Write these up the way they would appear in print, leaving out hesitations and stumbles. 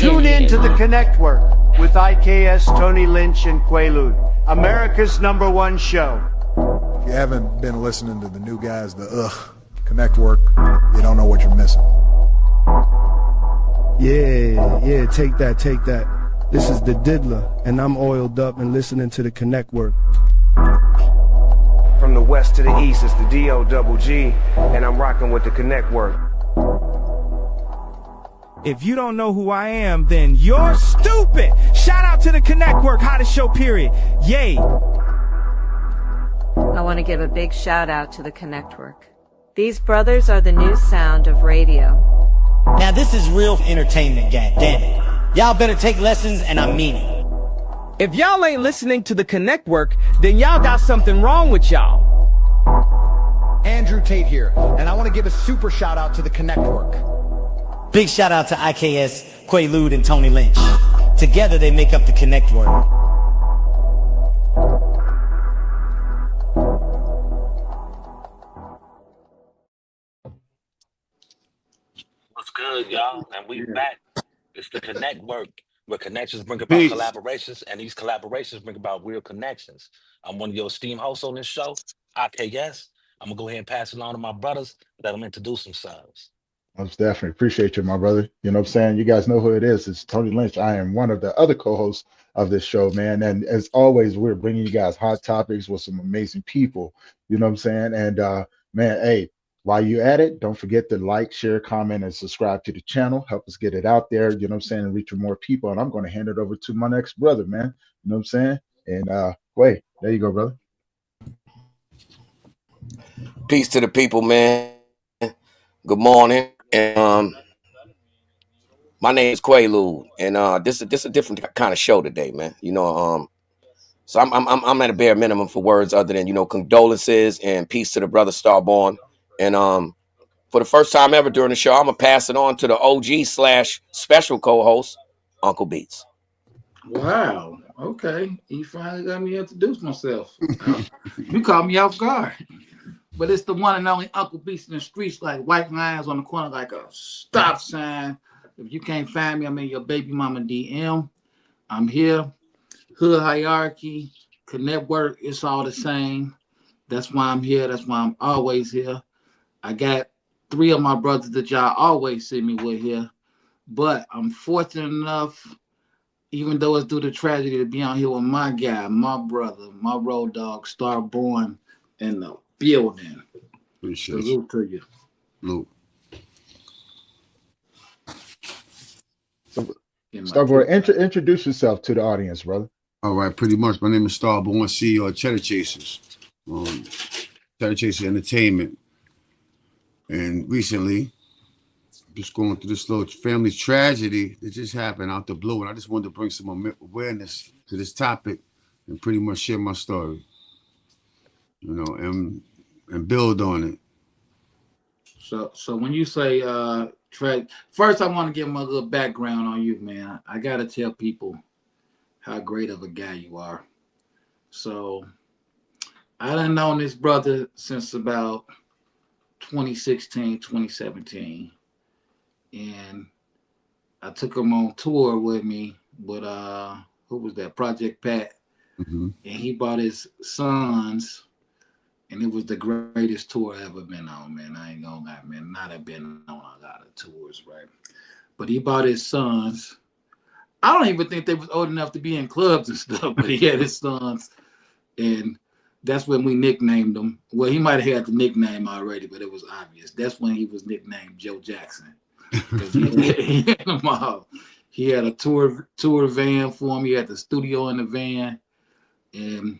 Tune in to the Connect Work with IKS, Tony Lynch, and Quaalude, America's #1 show. If you haven't been listening to the new guys, the Connect Work, you don't know what you're missing. Yeah, take that. This is the Diddler, and I'm oiled up and listening to the Connect Work. From the west to the east, it's the D-O-double-G, and I'm rocking with the Connect Work. If you don't know who I am, then you're stupid. Shout out to the Connect Work, hottest show, period. Yay. I want to give a big shout out to the Connect Work. These brothers are the new sound of radio. Now this is real entertainment, gang. Damn it. Y'all better take lessons, and I mean it. If y'all ain't listening to the Connect Work, then y'all got something wrong with y'all. Andrew Tate here, and I want to give a super shout out to the Connect Work. Big shout out to IKS, Quaalude, and Tony Lynch. Together they make up the Connect Work. What's good, y'all? And we back. It's the Connect Work, where connections bring about collaborations, and these collaborations bring about real connections. I'm one of your esteemed hosts on this show, IKS. I'm gonna go ahead and pass it on to my brothers, let them introduce themselves. Most definitely appreciate you, my brother. You know what I'm saying? You guys know who it is. It's Tony Lynch. I am one of the other co-hosts of this show, man. And as always, we're bringing you guys hot topics with some amazing people. You know what I'm saying? And man, hey, while you're at it, don't forget to like, share, comment, and subscribe to the channel. Help us get it out there, you know what I'm saying, and reach more people. And I'm going to hand it over to my next brother, man. You know what I'm saying? And wait, there you go, brother. Peace to the people, man. Good morning. And my name is Quaalude, and this is a different kind of show today, man. You know, so I'm at a bare minimum for words other than, you know, condolences and peace to the brother Starborn. And for the first time ever during the show, I'm gonna pass it on to the OG/special co-host, Uncle Beats. Wow. Okay, you finally got me to introduce myself. You caught me off guard. But it's the one and only Uncle Beast in the streets, like white lines on the corner, like a stop sign. If you can't find me, I'm in your baby mama DM. I'm here. Hood hierarchy, Connect Work, it's all the same. That's why I'm here. That's why I'm always here. I got 3 of my brothers that y'all always see me with here. But I'm fortunate enough, even though it's due to tragedy, to be on here with my guy, my brother, my road dog, Starborn, in the building. Appreciate Salute to you. Luke. Starborn, introduce yourself to the audience, brother. All right, pretty much. My name is Starborn, CEO of Cheddar Chasers, Cheddar Chaser Entertainment. And recently, just going through this little family tragedy that just happened out the blue, and I just wanted to bring some awareness to this topic and pretty much share my story, you know, and build on it. So when you say first I want to give them a little background on you, man. I gotta tell people how great of a guy you are. So I done known this brother since about 2016, 2017. And I took him on tour with me with who was that? Project Pat. Mm-hmm. And he brought his sons. And it was the greatest tour I ever been on, man. I ain't gonna lie, man. Not have been on a lot of tours, right? But he brought his sons. I don't even think they was old enough to be in clubs and stuff, but he had his sons. And that's when we nicknamed him. Well, he might have had the nickname already, but it was obvious. That's when he was nicknamed Joe Jackson. He had them all. He had a tour van for him. He had the studio in the van. And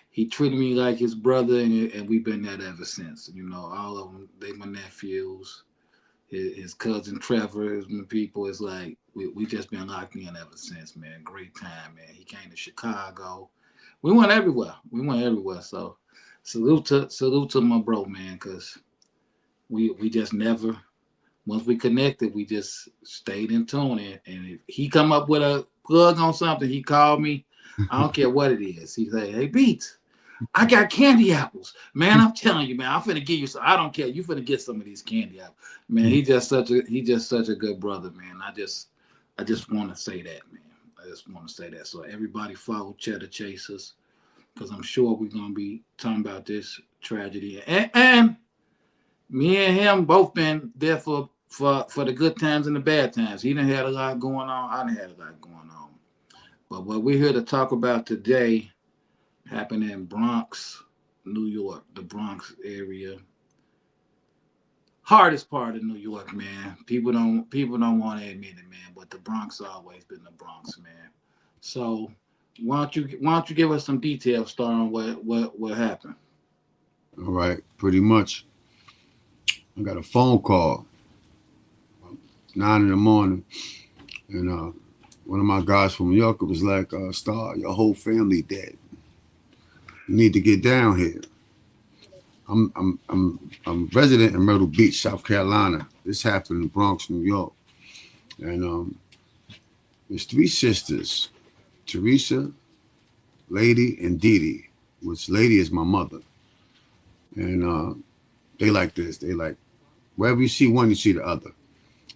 he treated me like his brother, and we've been that ever since. You know, all of them, they my nephews. His cousin Trevor, his people. It's like we just been locked in ever since, man. Great time, man. He came to Chicago. We went everywhere. So salute to my bro, man, because we just never, once we connected, we just stayed in tune. And if he come up with a plug on something, he called me. I don't care what it is. He say, "Hey, Beats, I got candy apples, man. I'm telling you, man. I'm finna give you some. I don't care. You finna get some of these candy apples, man." He's just such a good brother, man. I just want to say that, man. I just want to say that. So everybody follow Cheddar Chasers, because I'm sure we're going to be talking about this tragedy. And me and him both been there for the good times and the bad times. He done had a lot going on. I done had a lot going on. But what we're here to talk about today happened in Bronx, New York, the Bronx area. Hardest part of New York, man. People don't want to admit it, man. But the Bronx always been the Bronx, man. So why don't you give us some details, Star, on what happened? All right, pretty much. I got a phone call, 9 in the morning, and one of my guys from New York was like, "Star, your whole family dead. You need to get down here." I'm resident in Myrtle Beach, South Carolina. This happened in Bronx, New York, and there's 3 sisters, Teresa, Lady, and Dee Dee, which Lady is my mother, and they like this. They like wherever you see one, you see the other,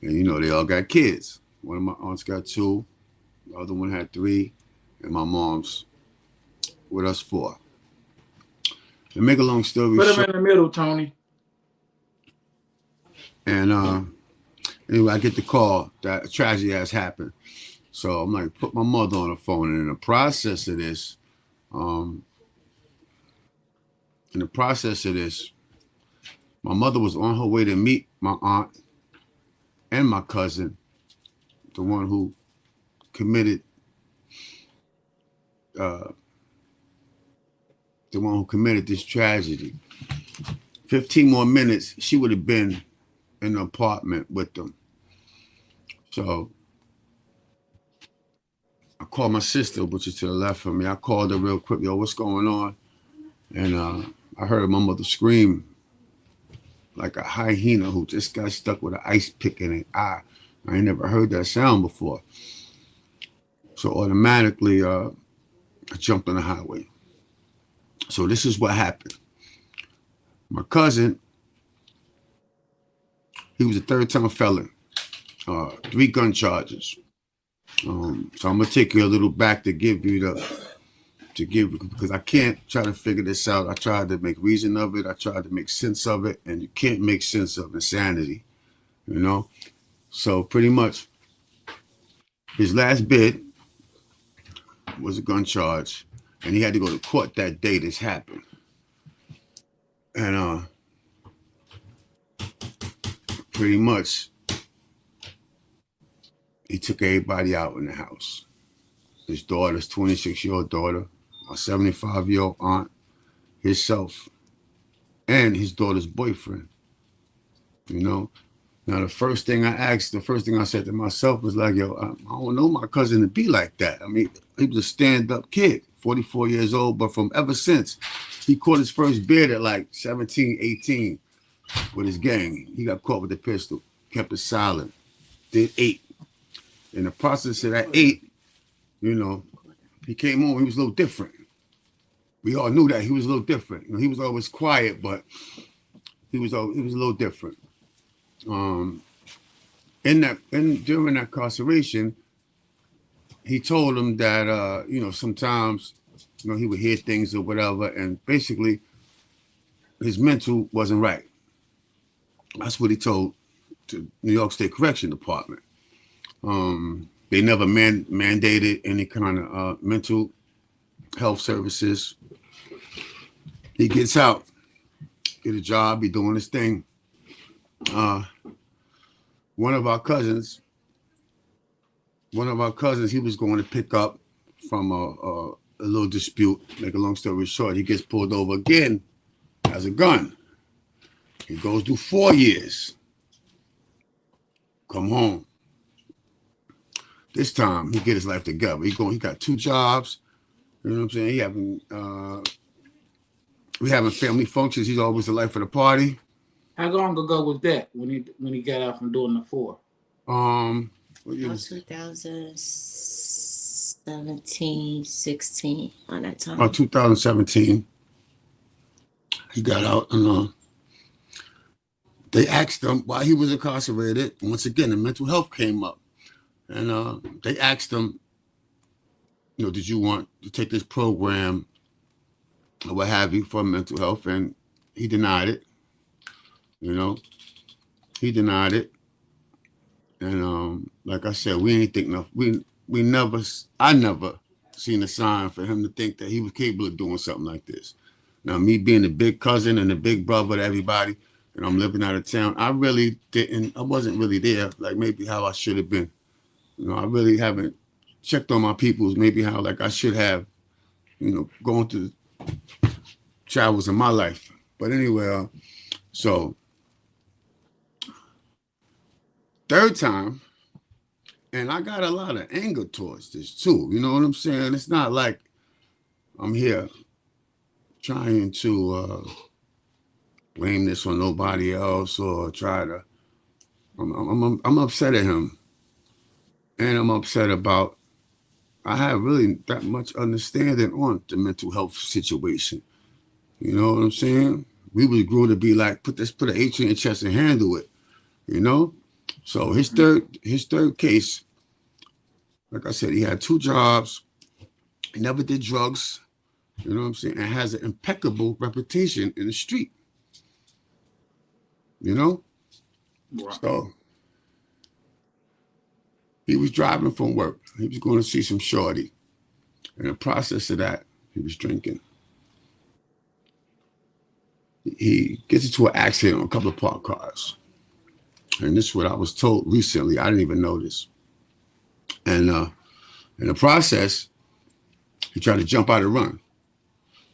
and you know they all got kids. One of my aunts got 2, the other one had 3, and my mom's with us 4. To make a long story short, put him in the middle, Tony. And anyway, I get the call that a tragedy has happened. So I'm like, put my mother on the phone. And in the process of this, my mother was on her way to meet my aunt and my cousin, the one who committed this tragedy. 15 more minutes, she would have been in the apartment with them. So I called my sister, which is to the left of me. I called her real quick, "Yo, what's going on?" And I heard my mother scream like a hyena who just got stuck with an ice pick in her eye. I ain't never heard that sound before. So automatically, I jumped on the highway. So this is what happened. My cousin, he was a 3rd-time felon, 3 gun charges. So I'm gonna take you a little back to give because I can't try to figure this out. I tried to make reason of it. I tried to make sense of it, and you can't make sense of insanity, you know? So pretty much his last bid was a gun charge, and he had to go to court that day this happened. And pretty much he took everybody out in the house. His daughter's 26-year-old daughter, my 75-year-old aunt, himself, and his daughter's boyfriend. You know? Now, the first thing I said to myself was like, yo, I don't know my cousin to be like that. I mean, he was a stand-up kid, 44 years old, but from ever since, he caught his first bid at like 17, 18 with his gang. He got caught with a pistol, kept it silent, did 8. In the process of that 8, you know, he came home, he was a little different. We all knew that he was a little different. You know, he was always quiet, but he was a little different. During that incarceration, he told him that you know, sometimes, you know, he would hear things or whatever, and basically his mental wasn't right. That's what he told to New York State Correction Department. They never mandated any kind of mental health services. He gets out, get a job, be doing his thing. One of our cousins, he was going to pick up from a little dispute. Make a long story short, he gets pulled over again, has a gun. He goes through 4 years. Come home. This time he get his life together. He got 2 jobs. You know what I'm saying? We having family functions. He's always the life of the party. How long ago was that when he got out from doing the 4? 2017, 16 on that time. 2017. He got out and they asked him why he was incarcerated. Once again, the mental health came up. And they asked him, did you want to take this program or what have you for mental health? And he denied it. He denied it. And like I said, we ain't think nothing. I never seen a sign for him to think that he was capable of doing something like this. Now, me being the big cousin and the big brother to everybody, and I'm living out of town, I wasn't really there, like maybe how I should have been. I really haven't checked on my peoples, maybe how like I should have, going through travels in my life. But anyway, so third time, and I got a lot of anger towards this too. You know what I'm saying? It's not like I'm here trying to blame this on nobody else or try to. I'm upset at him, and I'm upset about. I have really that much understanding on the mental health situation. You know what I'm saying? We was grew to be like put an H in your chest and handle it. So his third case, like I said, he had 2 jobs. He never did drugs. You know what I'm saying? And has an impeccable reputation in the street. Right. So he was driving from work. He was going to see some shorty. In the process of that, he was drinking. He gets into an accident on a couple of parked cars. And this is what I was told recently. I didn't even know this. And in the process, he tried to jump out and run.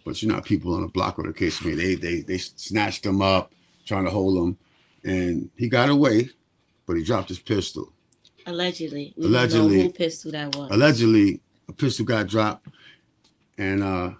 But people on the block or the case me, they snatched him up, trying to hold him. And he got away, but he dropped his pistol. Allegedly. We don't know who pistol that was. Allegedly, a pistol got dropped. And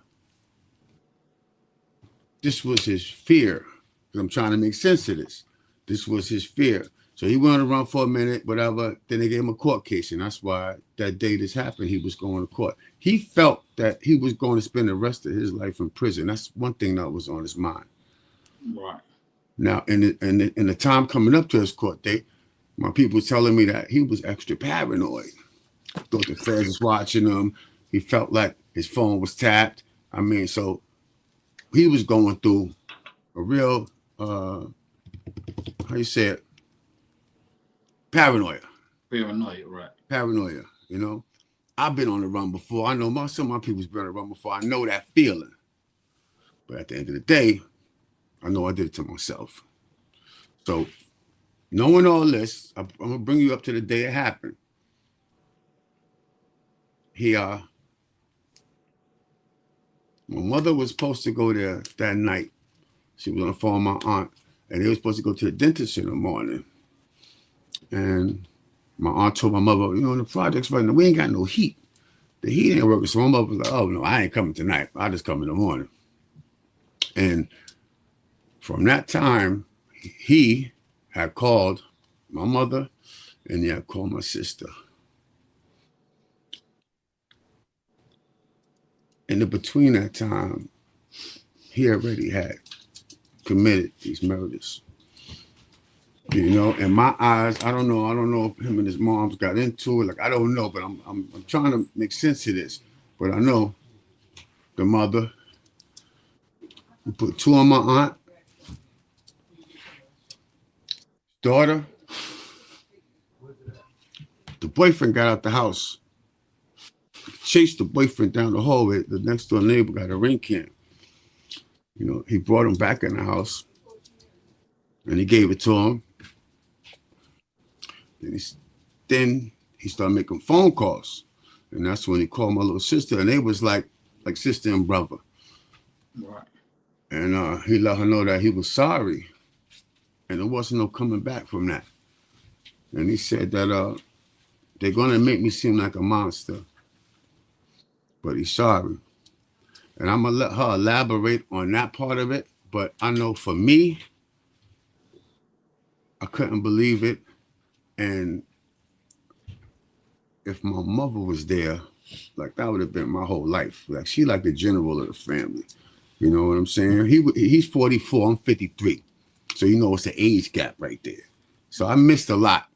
this was his fear. Because I'm trying to make sense of this. This was his fear. So he went on to run for a minute, whatever. Then they gave him a court case. And that's why that day this happened, he was going to court. He felt that he was going to spend the rest of his life in prison. That's one thing that was on his mind. Right. Now, in the time coming up to his court date, my people were telling me that he was extra paranoid. Thought the feds was watching him. He felt like his phone was tapped. So he was going through a real, how you say it? Paranoia. Paranoia, right. Paranoia, I've been on the run before. I know some of my people's been on the run before. I know that feeling. But at the end of the day, I know I did it to myself. So, knowing all this, I'm going to bring you up to the day it happened. My mother was supposed to go there that night. She was on the phone with my aunt, and they were supposed to go to the dentist in the morning. And my aunt told my mother, the project's right now, we ain't got no heat. The heat ain't working. So my mother was like, oh, no, I ain't coming tonight. I'll just come in the morning. And from that time, he had called my mother and he had called my sister. And in between that time, he already had committed these murders. In my eyes, I don't know if him and his moms got into it. Like, I don't know, but I'm trying to make sense of this. But I know the mother, he put 2 on my aunt, daughter. The boyfriend got out the house, chased the boyfriend down the hallway. The next door neighbor got a ring cam. He brought him back in the house and he gave it to him. Then he started making phone calls. And that's when he called my little sister. And they was like sister and brother. Right. And he let her know that he was sorry. And there wasn't no coming back from that. And he said that they're going to make me seem like a monster. But he's sorry. And I'm going to let her elaborate on that part of it. But I know for me, I couldn't believe it. And if my mother was there, like that would have been my whole life. Like she like the general of the family. You know what I'm saying? He's 44, I'm 53. So it's an age gap right there. So I missed a lot.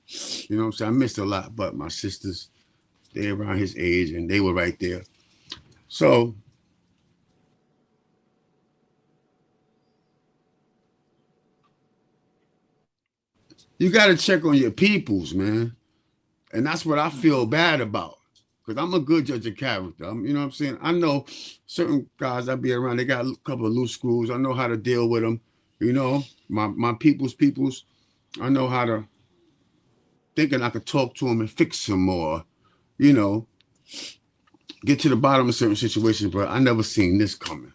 You know what I'm saying? I missed a lot, but my sisters, they around his age and they were right there. So you got to check on your peoples, man. And that's what I feel bad about. Because I'm a good judge of character. You know what I'm saying? I know certain guys I be around, they got a couple of loose screws. I know how to deal with them. You know, my peoples, I know how to, thinking I could talk to them and fix them or, you know, get to the bottom of certain situations. But I never seen this coming.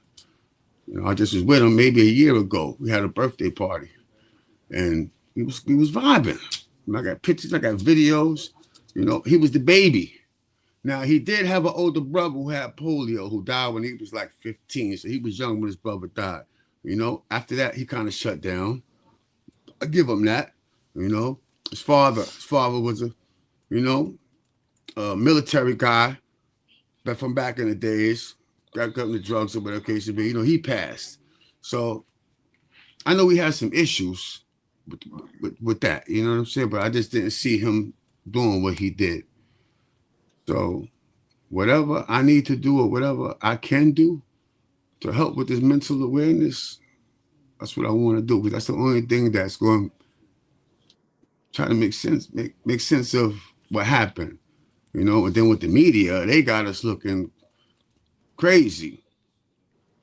You know, I just was with him maybe a year ago. We had a birthday party. And we was vibing. I got pictures, I got videos. You know, he was the baby. Now, he did have an older brother who had polio, who died when he was like 15. So he was young when his brother died. You know, after that, he kind of shut down. I give him that. You know, his father was a, you know, a military guy, but from back in the days, got into drugs or whatever case it be. You know, he passed. So I know he had some issues with that. You know what I'm saying? But I just didn't see him doing what he did. So whatever I need to do or whatever I can do to help with this mental awareness, that's what I want to do. Because that's the only thing that's going to try to make sense of what happened. You know, and then with the media, they got us looking crazy.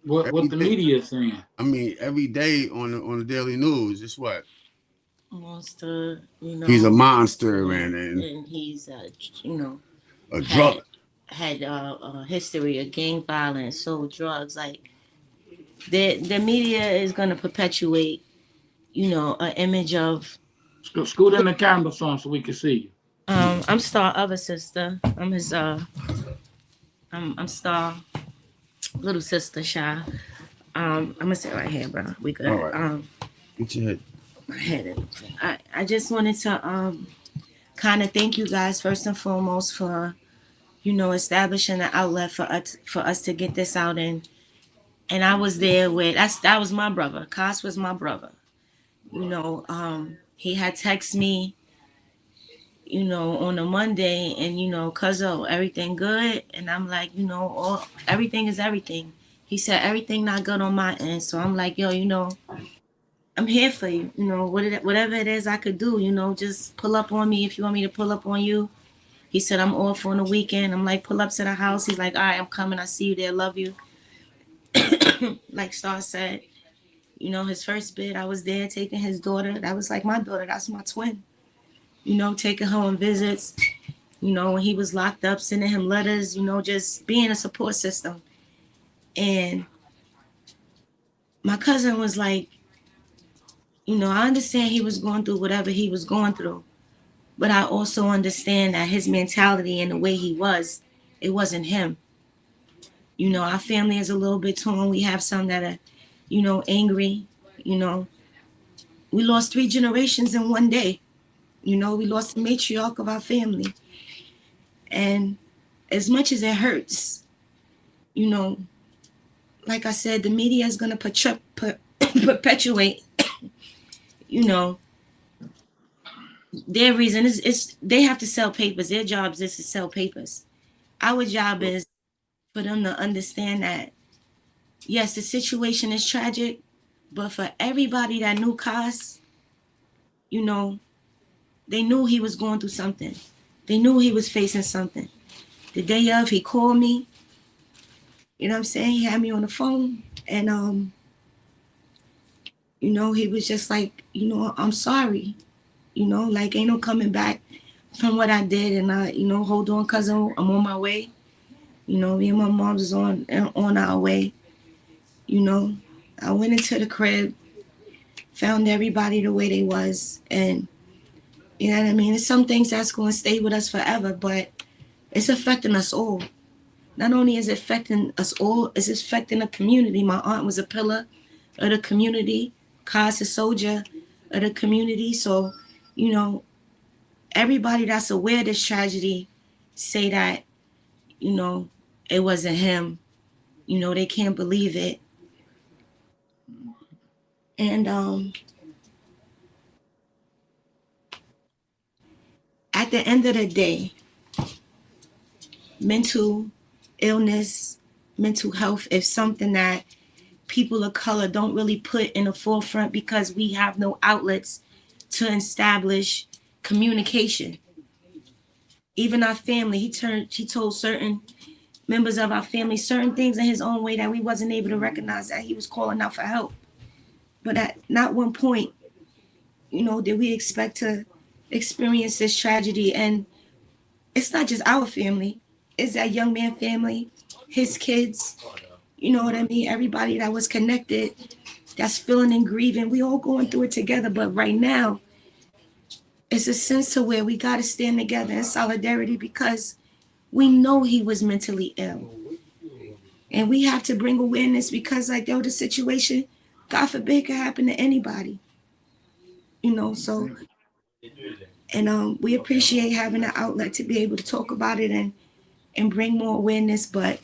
What the media is saying? I mean, every day on the daily news, it's what? Monster, you know. He's a monster, and he's you know, a drug. Had a history of gang violence, sold drugs. Like the media is gonna perpetuate, you know, an image of. Scoot in the camera phone so we can see you. I'm Star other sister. I'm his I'm Star little sister, Shy. I'm gonna sit right here, bro. We good. All right. Get your head. My head. I just wanted to kind of thank you guys first and foremost for, you know, establishing an outlet for us to get this out in. And I was there with that was my brother. Kos was my brother. You know, he had texted me, you know, on a Monday, and you know, cuzzo, everything good? And I'm like, you know, everything is everything. He said everything not good on my end. So I'm like, yo, you know, I'm here for you. You know, whatever it is I could do, you know, just pull up on me if you want me to pull up on you. He said, I'm off on the weekend. I'm like, pull up to the house. He's like, all right, I'm coming. I see you there. Love you. Like Star said, you know, his first bid, I was there taking his daughter. That was like my daughter. That's my twin. You know, taking her on visits. You know, when he was locked up, sending him letters, you know, just being a support system. And my cousin was like, you know, I understand he was going through whatever he was going through. But I also understand that his mentality and the way he was, it wasn't him. You know, our family is a little bit torn. We have some that are, you know, angry. You know, we lost 3 generations in one day. You know, we lost the matriarch of our family. And as much as it hurts, you know, like I said, the media is going to perpetuate, you know, their reason is they have to sell papers. Their job is to sell papers. Our job is for them to understand that, yes, the situation is tragic, but for everybody that knew Kos, you know, they knew he was going through something. They knew he was facing something. The day of, he called me. You know what I'm saying? He had me on the phone. And, you know, he was just like, you know, I'm sorry. You know, like, ain't no coming back from what I did. And, you know, hold on, cousin, I'm on my way. You know, me and my mom was on our way. You know, I went into the crib, found everybody the way they was. And, you know what I mean? It's some things that's going to stay with us forever, but it's affecting us all. Not only is it affecting us all, it's affecting the community. My aunt was a pillar of the community. Kos, a soldier of the community. So, you know, everybody that's aware of this tragedy say that, you know, it wasn't him. You know, they can't believe it. And at the end of the day, mental illness, mental health is something that people of color don't really put in the forefront because we have no outlets to establish communication. Even our family, he told certain members of our family certain things in his own way that we wasn't able to recognize that he was calling out for help. But at not one point, did we expect to experience this tragedy. And it's not just our family, it's that young man family, his kids, you know what I mean? Everybody that was connected, that's feeling and grieving. We all going through it together. But right now, it's a sense to where we got to stand together in solidarity because we know he was mentally ill. And we have to bring awareness because, like, the situation, God forbid, could happen to anybody. So, and we appreciate having an outlet to be able to talk about it and bring more awareness. But,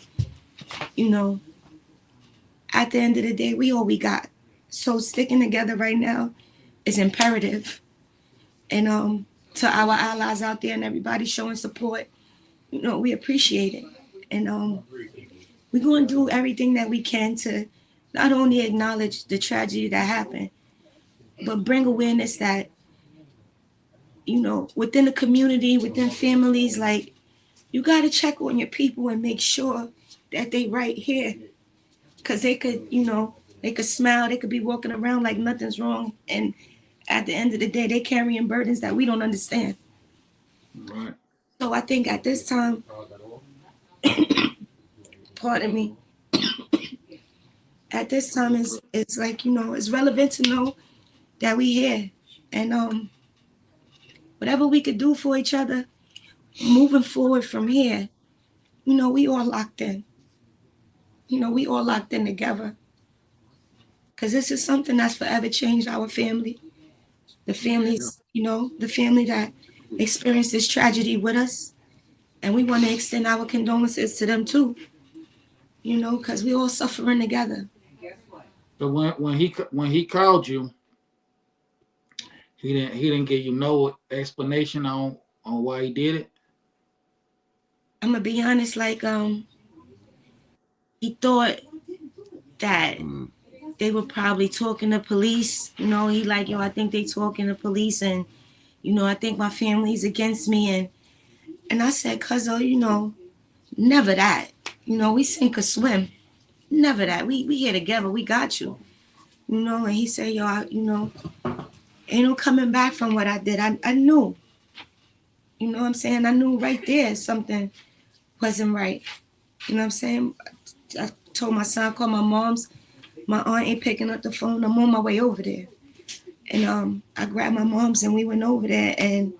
at the end of the day, we all we got. So sticking together right now is imperative. And to our allies out there and everybody showing support, we appreciate it. And we're going to do everything that we can to not only acknowledge the tragedy that happened, but bring awareness that, within the community, within families, like, you got to check on your people and make sure that they right here. Because they could, they could smile, they could be walking around like nothing's wrong. And at the end of the day, they're carrying burdens that we don't understand. Right. So I think at this time, pardon me, at this time it's like, it's relevant to know that we here. And whatever we could do for each other, moving forward from here, we all locked in. We all locked in together. Because this is something that's forever changed our family. The families, the family that experienced this tragedy with us. And we want to extend our condolences to them too. Because we all suffering together. So when he called you, he didn't give you no explanation on why he did it. I'm gonna be honest, like he thought that they were probably talking to police. He like, I think they talking to police, and I think my family's against me, and I said, cuzzo, never that. We sink or swim. Never that. We here together. We got you. And he said, ain't no coming back from what I did. I knew. You know what I'm saying? I knew right there something wasn't right. You know what I'm saying? I told my son, call my mom's. My aunt ain't picking up the phone. I'm on my way over there. And I grabbed my mom's and we went over there. And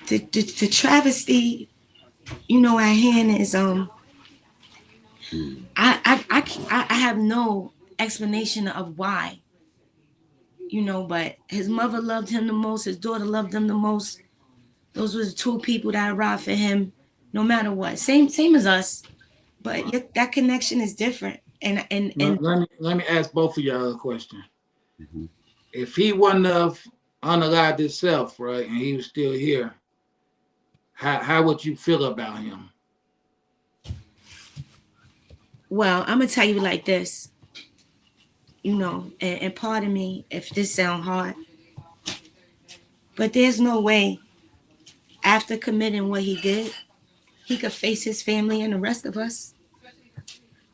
the travesty, at hand is I have no explanation of why. But his mother loved him the most. His daughter loved him the most. Those were the two people that arrived for him, no matter what. Same as us, but that connection is different. And let me ask both of y'all a question. Mm-hmm. If he wouldn't have unalived himself, right, and he was still here, how would you feel about him? Well, I'm gonna tell you like this. And pardon me if this sounds hard, but there's no way after committing what he did, he could face his family and the rest of us.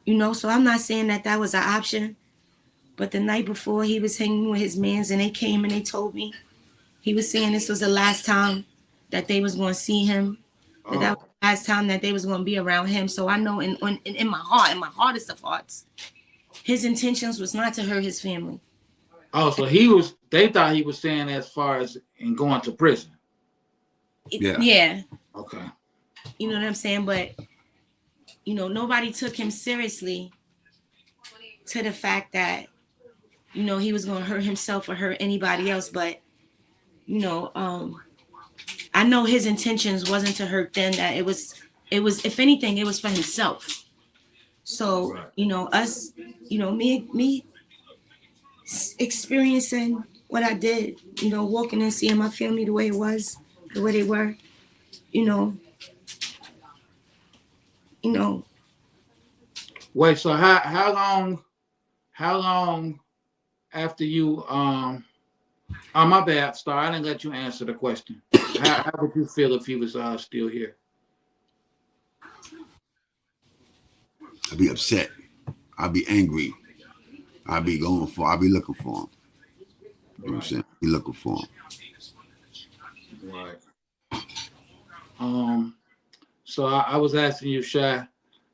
So I'm not saying that was an option, but the night before he was hanging with his mans and they came and they told me, he was saying this was the last time that they was going to see him, that was the last time that they was going to be around him. So I know in my hardest of hearts, his intentions was not to hurt his family. Oh, so they thought he was saying as far as in going to prison. Yeah. Okay. You know what I'm saying? But, nobody took him seriously to the fact that, he was going to hurt himself or hurt anybody else. But, I know his intentions wasn't to hurt them, that it was, if anything, it was for himself. So, us, me experiencing what I did, walking and seeing my family the way it was, the way they were, you know, you know. Wait, so how long after you oh my bad, Star, I didn't let you answer the question. How would you feel if he was still here? I'd be upset. I'd be angry. I'd be looking for him. You know what I'm saying? Be looking for him. Right. So I was asking you, Shy,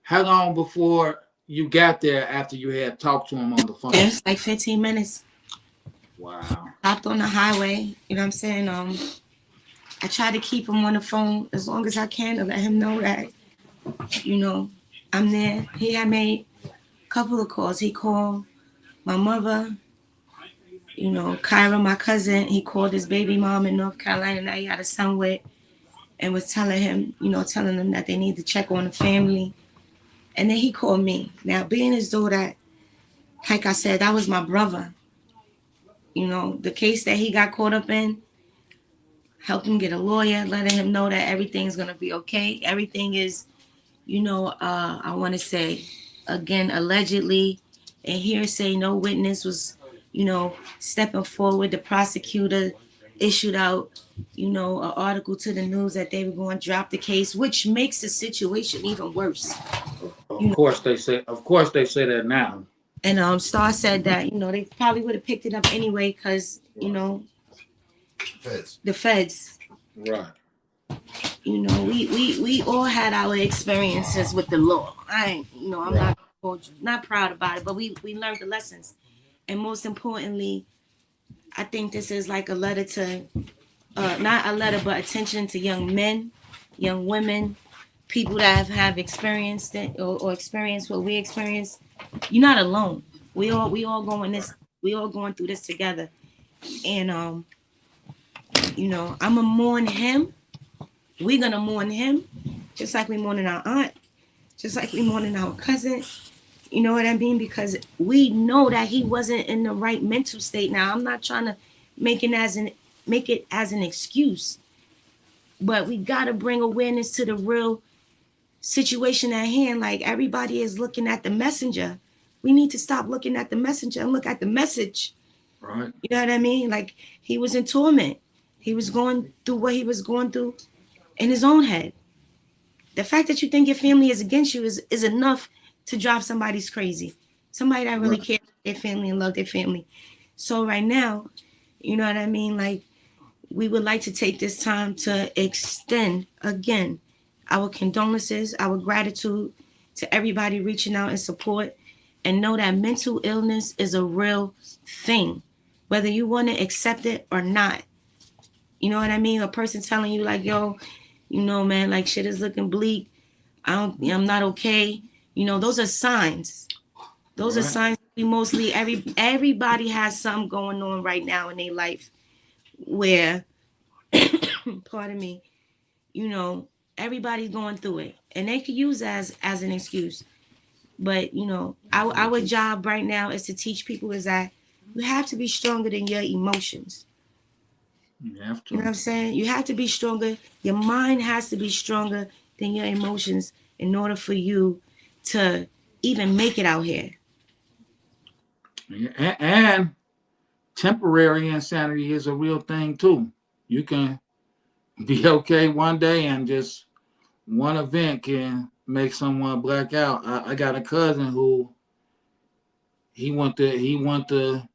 how long before you got there after you had talked to him on the phone? It's like 15 minutes. Wow. Stopped on the highway, you know what I'm saying? I try to keep him on the phone as long as I can to let him know that, I'm there. He had made a couple of calls. He called my mother, Kyra, my cousin. He called his baby mom in North Carolina that he had a son with and was telling him, telling them that they need to check on the family. And then he called me. Now, being as though that, like I said, that was my brother. The case that he got caught up in, help him get a lawyer, letting him know that everything's going to be okay. Everything is, I want to say, again, allegedly, and hearsay, no witness was, stepping forward. The prosecutor issued out, an article to the news that they were going to drop the case, which makes the situation even worse. Of course they say that now. And Star said that, they probably would have picked it up anyway because, the feds. Right. We all had our experiences with the law. I'm not proud about it, but we learned the lessons. And most importantly, I think this is like a letter to, not a letter, but attention to young men, young women, people that have experienced it or experienced what we experienced. You're not alone. We all going through this together. And I'm gonna mourn him. We're gonna mourn him, just like we mourning our aunt, just like we mourning our cousin. You know what I mean? Because we know that he wasn't in the right mental state. Now, I'm not trying to make it as an excuse, but we gotta bring awareness to the real situation at hand. Like, everybody is looking at the messenger. We need to stop looking at the messenger and look at the message. Right. You know what I mean? Like, he was in torment. He was going through what he was going through in his own head. The fact that you think your family is against you is enough to drive somebody's crazy. Somebody that really cares about their family and love their family. So right now, you know what I mean? Like, we would like to take this time to extend again our condolences, our gratitude to everybody reaching out in support, and know that mental illness is a real thing, whether you want to accept it or not. You know what I mean? A person telling you like, yo, man, like, shit is looking bleak. I'm not okay. Those are signs. Those are signs. We mostly everybody has something going on right now in their life where, pardon me, everybody's going through it, and they could use as an excuse. But our job right now is to teach people is that you have to be stronger than your emotions. You have to. You know what I'm saying? You have to be stronger. Your mind has to be stronger than your emotions in order for you to even make it out here. And temporary insanity is a real thing too. You can be okay one day and just one event can make someone black out. I got a cousin who he want to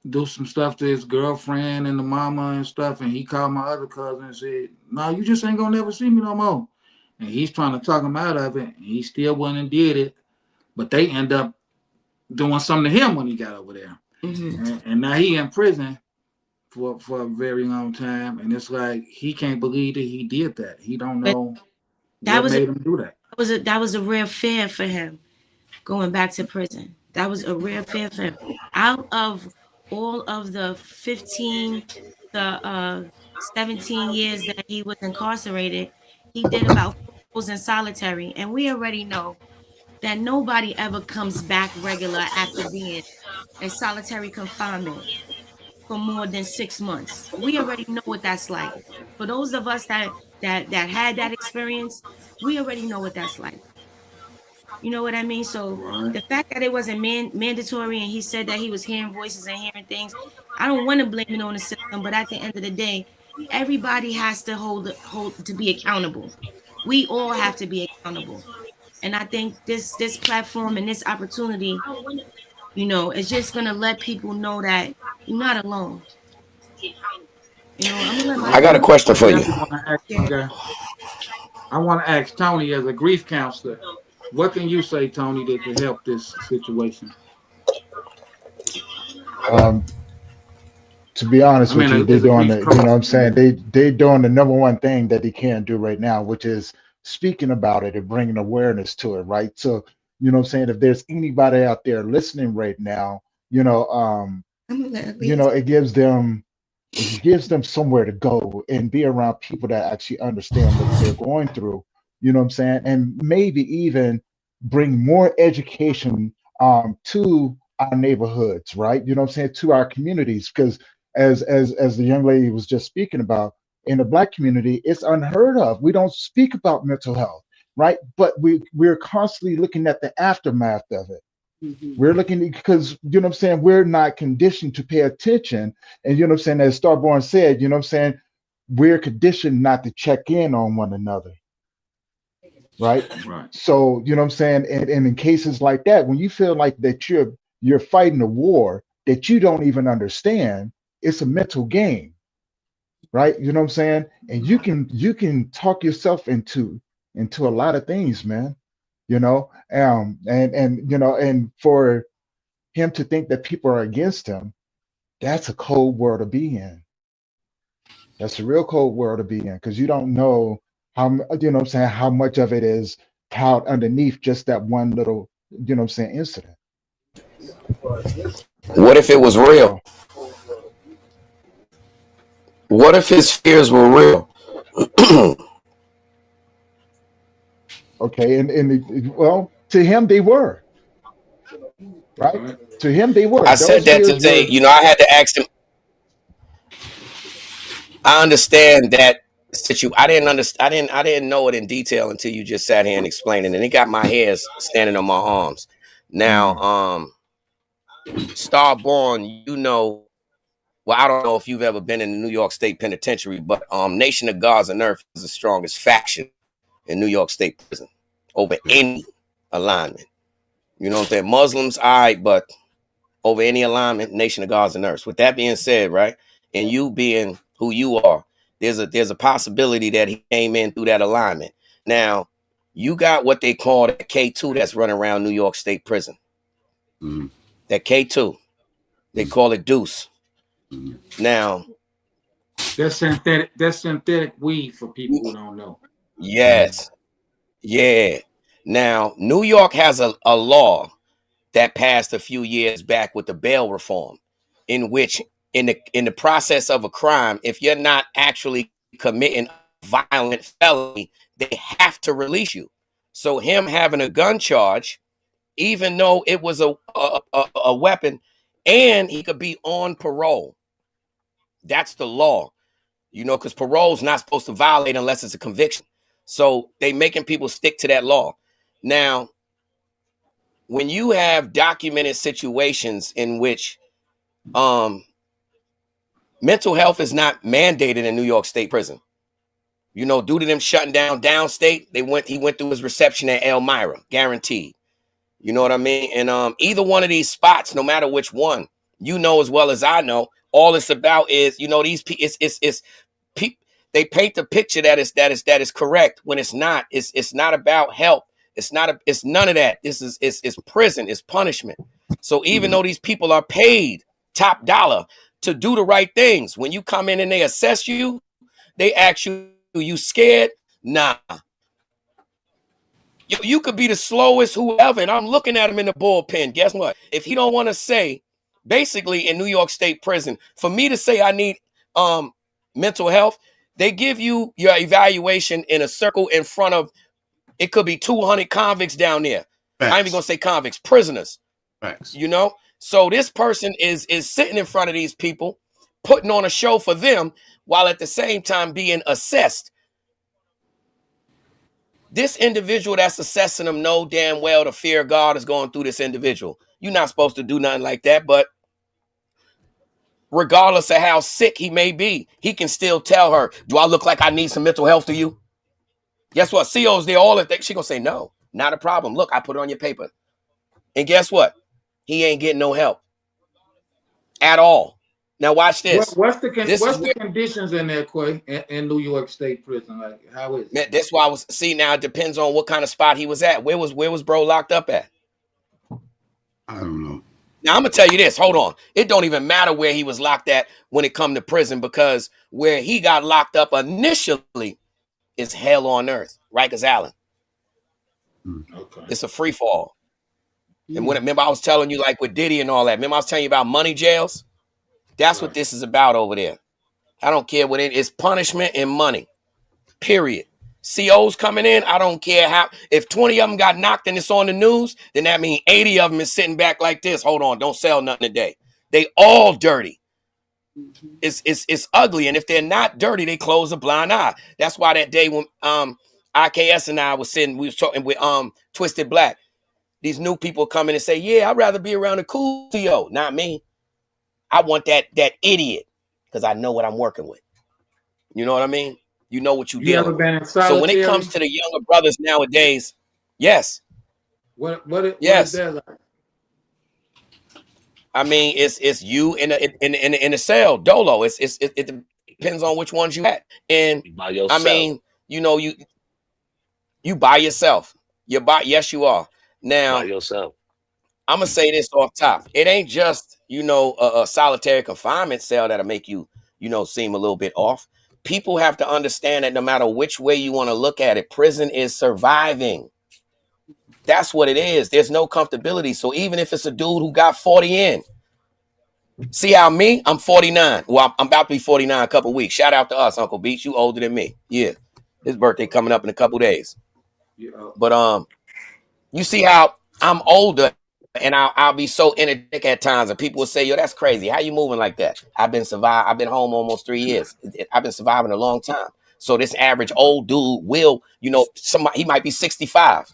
do some stuff to his girlfriend and the mama and stuff, and he called my other cousin and said, "No, you just ain't gonna never see me no more." And he's trying to talk him out of it. And he still went and did it, but they end up doing something to him when he got over there. Mm-hmm. And now he in prison for a very long time, and it's like he can't believe that he did that. He don't know what made him do that. That was a rare fear for him going back to prison. That was a rare fear for him. Out of all of the 15 to 17 years that he was incarcerated, he did about 4 years in solitary, and we already know that nobody ever comes back regular after being in solitary confinement. for more than 6 months. We already know what that's like. For those of us that had that experience, we already know what that's like. You know what I mean? So Right. the fact that it wasn't mandatory and he said that he was hearing voices and hearing things, I don't want to blame it on the system, but at the end of the day, everybody has to hold to be accountable. We all have to be accountable. And I think this platform and this opportunity, you know, is just gonna let people know that you're not alone. You know, I'm gonna let my I got a question I for you. definitely want to ask. yeah. Okay. I want to ask Tony as a grief counselor. What can you say, Tony, that to help this situation? Um, to be honest I with mean, you, they're as a doing grief the, you know what I'm saying? counselor. They doing the number one thing that they can do right now, which is speaking about it and bringing awareness to it, right? So, you know what I'm saying? If there's anybody out there listening right now, you know, I'm gonna let you Leah. know, it gives them somewhere to go and be around people that actually understand what they're going through, you know what I'm saying? And maybe even bring more education to our neighborhoods, right? You know what I'm saying? To our communities. Because as the young lady was just speaking about, in the black community, it's unheard of. We don't speak about mental health, right? But we're constantly looking at the aftermath of it. We're looking because you know what I'm saying, we're not conditioned to pay attention. And you know what I'm saying, as Starborn said, you know what I'm saying, we're conditioned not to check in on one another, right? Right. So, you know what I'm saying, and in cases like that, when you feel like that you're fighting a war that you don't even understand, it's a mental game, right? You know what I'm saying? And you can talk yourself into a lot of things, man. You know, and you know, and for him to think that people are against him, that's a cold world to be in. That's a real cold world to be in because you don't know you know what I'm saying, how much of it is piled underneath just that one little, you know what I'm saying, incident. What if it was real? So, What if his fears were real? okay, well, to him they were, right? Right. To him they were. I said Those that to fears say, were. you know, I had to ask him. I understand that situation. I didn't understand. I didn't know it in detail until you just sat here and explained it, and it got my hairs standing on my arms. Now, Mm, Starborn, you know, well, I don't know if you've ever been in the New York State Penitentiary, but Nation of Gods and Earth is the strongest faction in New York State Prison over any alignment. You know what I'm saying? Muslims, all right, but over any alignment, Nation of Gods and Earth. With that being said, right, and you being who you are, there's a possibility that he came in through that alignment. Now, you got what they call that K2 that's running around New York State Prison. Mm-hmm. That K2, they call it Deuce. Mm-hmm. Now, That's synthetic. That's synthetic weed for people who don't know. yes, yeah. Now, New York has a law that passed a few years back with the bail reform, in which in the process of a crime, if you're not actually committing a violent felony, they have to release you. So him having a gun charge, even though it was a weapon, and he could be on parole. That's the law, you know, because parole's not supposed to violate unless it's a conviction. So they making people stick to that law. Now, when you have documented situations in which mental health is not mandated in New York State prison, you know, due to them shutting down downstate, he went through his reception at Elmira, guaranteed. You know what I mean? And either one of these spots, no matter which one, you know as well as I know, all it's about is, you know, these it's they paint the picture that is correct when it's not. It's not about help. It's none of that. This is it's prison, it's punishment. So even though these people are paid top dollar to do the right things, when you come in and they assess you, they ask you scared? Nah. You could be the slowest whoever, and I'm looking at him in the bullpen. Guess what? If he don't want to say, basically in New York State prison, for me to say I need mental health, they give you your evaluation in a circle in front of, it could be 200 convicts down there. Facts. I ain't even gonna say convicts, prisoners. Facts. You know? So this person is sitting in front of these people, putting on a show for them while at the same time being assessed. This individual that's assessing them know damn well the fear of God is going through this individual. You're not supposed to do nothing like that, but regardless of how sick he may be, he can still tell her, do I look like I need some mental health to you? Guess what? CO's there all the things. She gonna say, no, not a problem. Look, I put it on your paper. And guess what? He ain't getting no help at all. Now watch this. What's the conditions in there, Quay, in New York State prison? Like, how is it? That's why I was now. It depends on what kind of spot he was at. Where was bro locked up at? I don't know. Now I'm gonna tell you this. Hold on. It don't even matter where he was locked at when it come to prison, because where he got locked up initially is hell on earth, Rikers Island. Okay. It's a free fall. And remember I was telling you, like with Diddy and all that. Remember I was telling you about money jails? That's what this is about over there. I don't care what it is. Punishment and money. Period. COs coming in, I don't care how. If 20 of them got knocked and it's on the news, then that means 80 of them is sitting back like this. Hold on, don't sell nothing today. They all dirty. It's ugly. And if they're not dirty, they close a blind eye. That's why that day when IKS and I was sitting, we was talking with Twisted Black. These new people come in and say, yeah, I'd rather be around a cool CO. Not me. I want that idiot, because I know what I'm working with. You know what I mean? You know what you dealing ever been in with. So when it comes to the younger brothers nowadays, yes. What yes. is that like? I mean, it's you in a cell, dolo. It depends on which ones you at. And I mean, you know, you by yourself. Yes, you are. Now by yourself. I'm gonna say this off top. It ain't just, you know, a solitary confinement cell that'll make you, you know, seem a little bit off. People have to understand that no matter which way you want to look at it, prison is surviving. That's what it is. There's no comfortability. So even if it's a dude who got 40 in, see how I'm 49. Well, I'm about to be 49 in a couple weeks. Shout out to us, Uncle Beach. You older than me. Yeah. His birthday coming up in a couple days. Yeah. But you see how I'm older and I'll be so energetic at times, and people will say, yo, that's crazy. How you moving like that? I've been home almost 3 years. I've been surviving a long time. So this average old dude will, you know, he might be 65.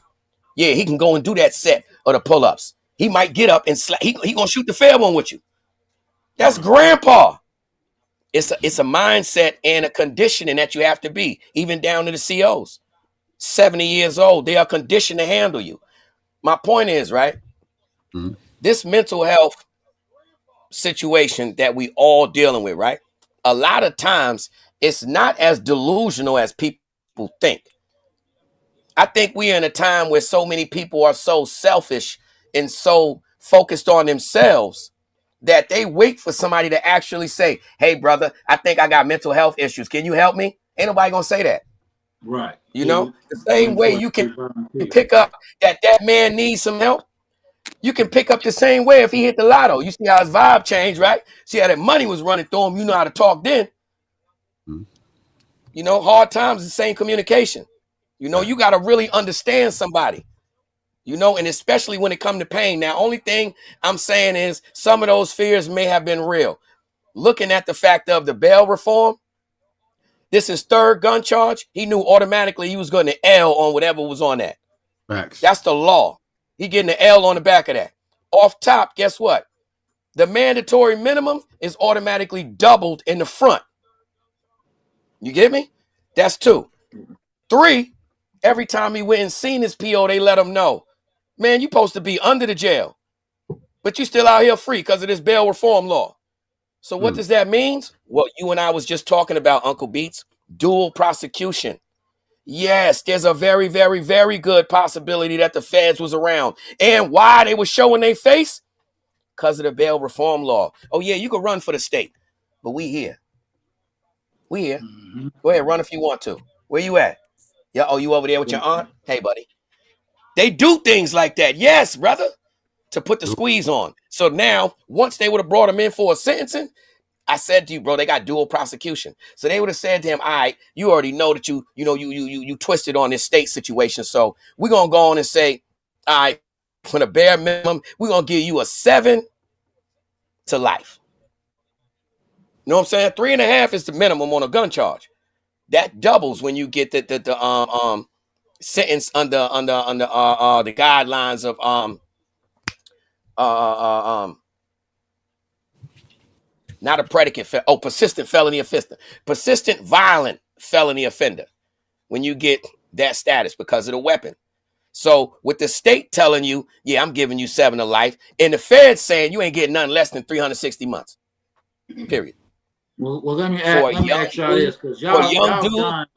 Yeah, he can go and do that set of the pull-ups. He might get up and he gonna shoot the fair one with you. That's grandpa. It's a mindset and a conditioning that you have to be, even down to the COs. 70 years old, they are conditioned to handle you. My point is, right? This mental health situation that we all dealing with, right? A lot of times it's not as delusional as people think. I think we're in a time where so many people are so selfish and so focused on themselves that they wait for somebody to actually say, hey, brother, I think I got mental health issues. Can you help me? Ain't nobody gonna say that. Right. You know, the same way you can pick up that man needs some help. You can pick up the same way if he hit the lotto. You see how his vibe changed, right? See how that money was running through him. You know how to talk then. You know, hard times, the same communication. You know, you got to really understand somebody. You know, and especially when it comes to pain. Now, only thing I'm saying is some of those fears may have been real. Looking at the fact of the bail reform, this is third gun charge. He knew automatically he was going to L on whatever was on that. Facts. That's the law. He getting an L on the back of that. Off top, guess what? The mandatory minimum is automatically doubled in the front. You get me? That's 2. 3, every time he went and seen his PO, they let him know, man, you supposed to be under the jail, but you still out here free because of this bail reform law. So what does that mean? Well, you and I was just talking about, Uncle Beats, dual prosecution. Yes, there's a very, very, very good possibility that the feds was around. And why they were showing their face? Because of the bail reform law. Oh, yeah, you can run for the state, but we here. We here. Go ahead, run if you want to. Where you at? Yeah, oh, you over there with your aunt? Hey, buddy. They do things like that. Yes, brother. To put the squeeze on. So now, once they would have brought him in for a sentencing, I said to you, bro, they got dual prosecution. So they would have said to him, all right, you already know that you twisted on this state situation. So we're going to go on and say, all right, for the bare minimum, we're going to give you a 7 to life. know what I'm saying? 3.5 is the minimum on a gun charge. That doubles when you get the sentence under the guidelines of not a predicate persistent felony offender, persistent violent felony offender. When you get that status because of the weapon. So with the state telling you, yeah, I'm giving you 7 to life, and the Feds saying you ain't getting nothing less than 360 months. Period. Well, let me For a ask y'all young this, because y'all dude, done.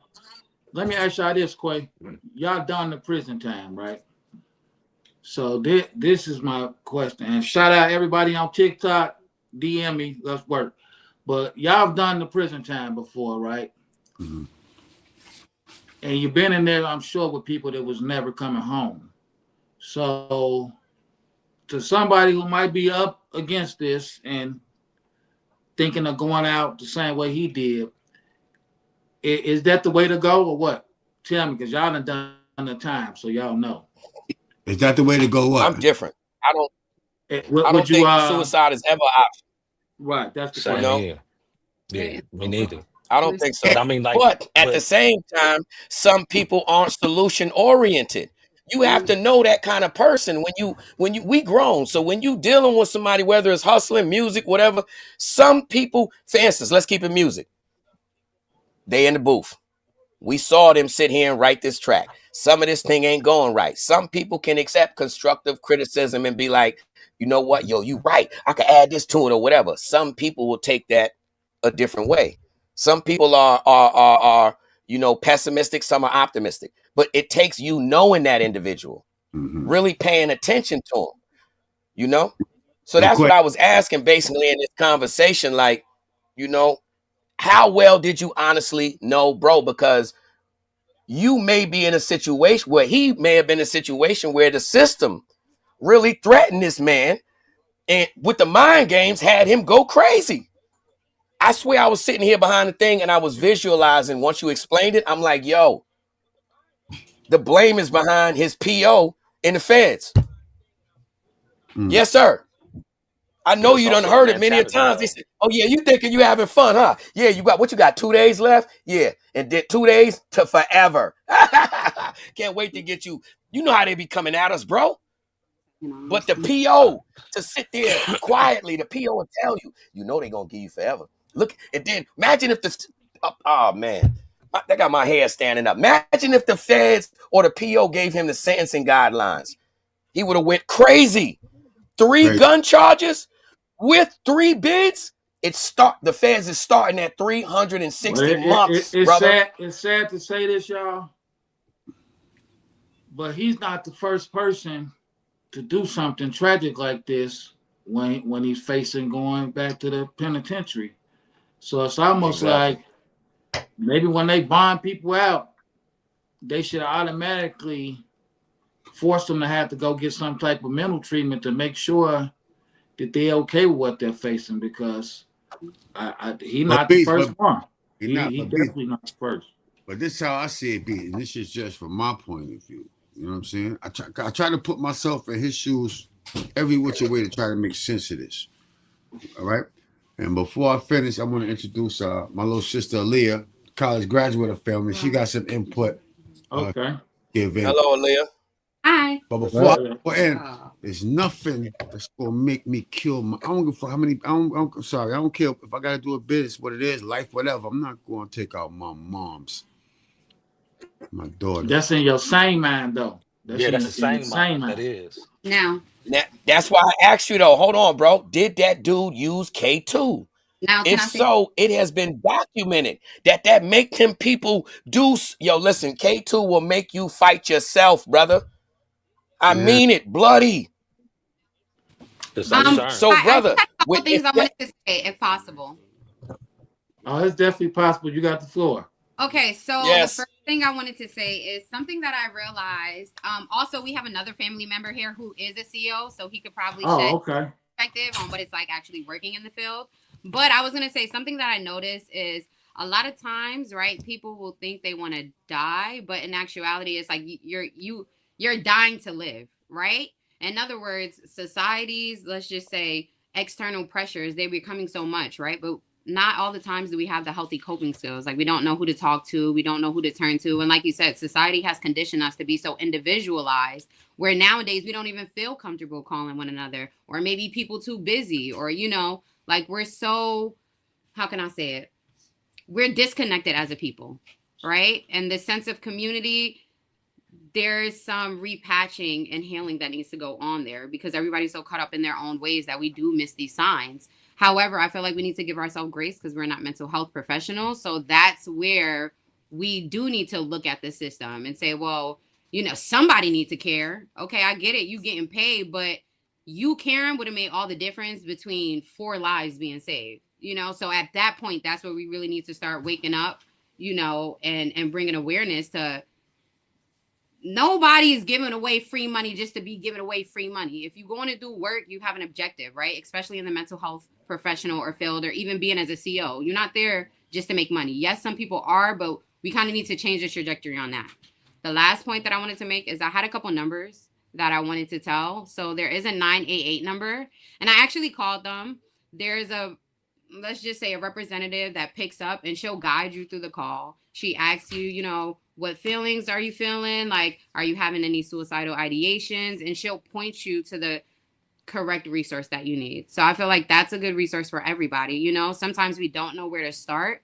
Let me ask y'all this, Quay. Y'all done the prison time, right? So this is my question. And shout out everybody on TikTok, DM me, let's work. But y'all done the prison time before, right? Mm-hmm. And you've been in there, I'm sure, with people that was never coming home. So to somebody who might be up against this and thinking of going out the same way he did, is that the way to go or what? Tell me, because y'all done the time, so y'all know. Is that the way to go? What? I'm different. I don't Would you think suicide is ever an option. Right, that's the Same question. here. Yeah, me neither. I don't think so. But I mean, like, but at the same time, some people aren't solution oriented. You have to know that kind of person when you we grown. So when you dealing with somebody, whether it's hustling, music, whatever, some people, for instance, let's keep it music. They in the booth. We saw them sit here and write this track. Some of this thing ain't going right. Some people can accept constructive criticism and be like, you know what, yo, you right. I could add this to it or whatever. Some people will take that a different way. Some people are pessimistic. Some are optimistic. But it takes you knowing that individual, really paying attention to them, you know? So that's what I was asking basically in this conversation. Like, how well did you honestly know, bro? Because you may be in a situation where he may have been in a situation where the system really threatened this man and with the mind games had him go crazy. I swear I was sitting here behind the thing and I was visualizing once you explained it. I'm like, yo, the blame is behind his PO in the feds. Yes, sir. I know you done heard it many a times. They said, oh yeah, you thinking you having fun, huh? Yeah, you got 2 days left? Yeah. And did 2 days to forever. Can't wait to get you. You know how they be coming at us, bro. But the PO to sit there quietly, the PO will tell you, they gonna give you forever. Look, and then imagine if oh man, that got my hair standing up. Imagine if the feds or the PO gave him the sentencing guidelines. He would have went crazy. 3 gun charges with 3 bids. The feds is starting at 360 months, brother. It's sad to say this, y'all, but he's not the first person to do something tragic like this when he's facing going back to the penitentiary. So it's almost like maybe when they bond people out, they should automatically force them to have to go get some type of mental treatment to make sure that they're okay with what they're facing, because he's not the first one. He definitely not the first. But this is how I see it being. This is just from my point of view. You know what I'm saying? I try to put myself in his shoes every which way to try to make sense of this. All right? And before I finish, I'm going to introduce my little sister, Aaliyah, college graduate of family. She got some input. Okay. Hello, Aaliyah. Hi. But before I go in, there's nothing that's going to make me kill I don't give a fuck how many. I'm sorry. I don't care if I got to do a business, what it is, life, whatever. I'm not going to take out my mom's. My daughter. That's in your same mind, though. That's the same mind. That is. Now, that's why I asked you, though. Hold on, bro. Did that dude use K2? Now, if so, it has been documented that make them people do. Yo, listen, K2 will make you fight yourself, brother. I mean it, bloody. So, brother, I have a couple things I wanted to say, if possible. Oh, it's definitely possible. You got the floor. Okay, so the first thing I wanted to say is something that I realized. Also, we have another family member here who is a CO, so he could probably shed perspective on what it's like actually working in the field. But I was gonna say something that I noticed is a lot of times, right? People will think they want to die, but in actuality, it's like you're dying to live, right? In other words, societies, let's just say external pressures, they're becoming so much, right? But not all the times do we have the healthy coping skills. Like, we don't know who to talk to. We don't know who to turn to. And like you said, society has conditioned us to be so individualized, where nowadays we don't even feel comfortable calling one another, or maybe people too busy, or, you know, like, we're so, how can I say it? We're disconnected as a people, right? And the sense of community, there's some repatching and healing that needs to go on there, because everybody's so caught up in their own ways that we do miss these signs. However, I feel like we need to give ourselves grace, because we're not mental health professionals. So that's where we do need to look at the system and say, well, you know, somebody needs to care. Okay, I get it. You getting paid, but you caring would have made all the difference between 4 lives being saved. You know, so at that point, that's where we really need to start waking up, you know, and bringing awareness to, nobody is giving away free money just to be giving away free money. If you going to do work, you have an objective, right? Especially in the mental health professional or field, or even being as a CEO. You're not there just to make money. Yes, some people are, but we kind of need to change the trajectory on that. The last point that I wanted to make is I had a couple numbers that I wanted to tell. So there is a 988 number, and I actually called them. There's a, let's just say, a representative that picks up, and she'll guide you through the call. She asks you, you know, what feelings are you feeling? Like, are you having any suicidal ideations? And she'll point you to the correct resource that you need. So I feel like that's a good resource for everybody. You know, sometimes we don't know where to start,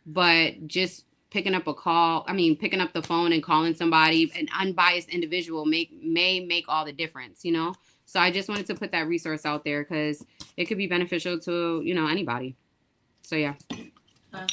but just picking up picking up the phone and calling somebody, an unbiased individual, may make all the difference, you know? So I just wanted to put that resource out there, because it could be beneficial to, you know, anybody. So yeah.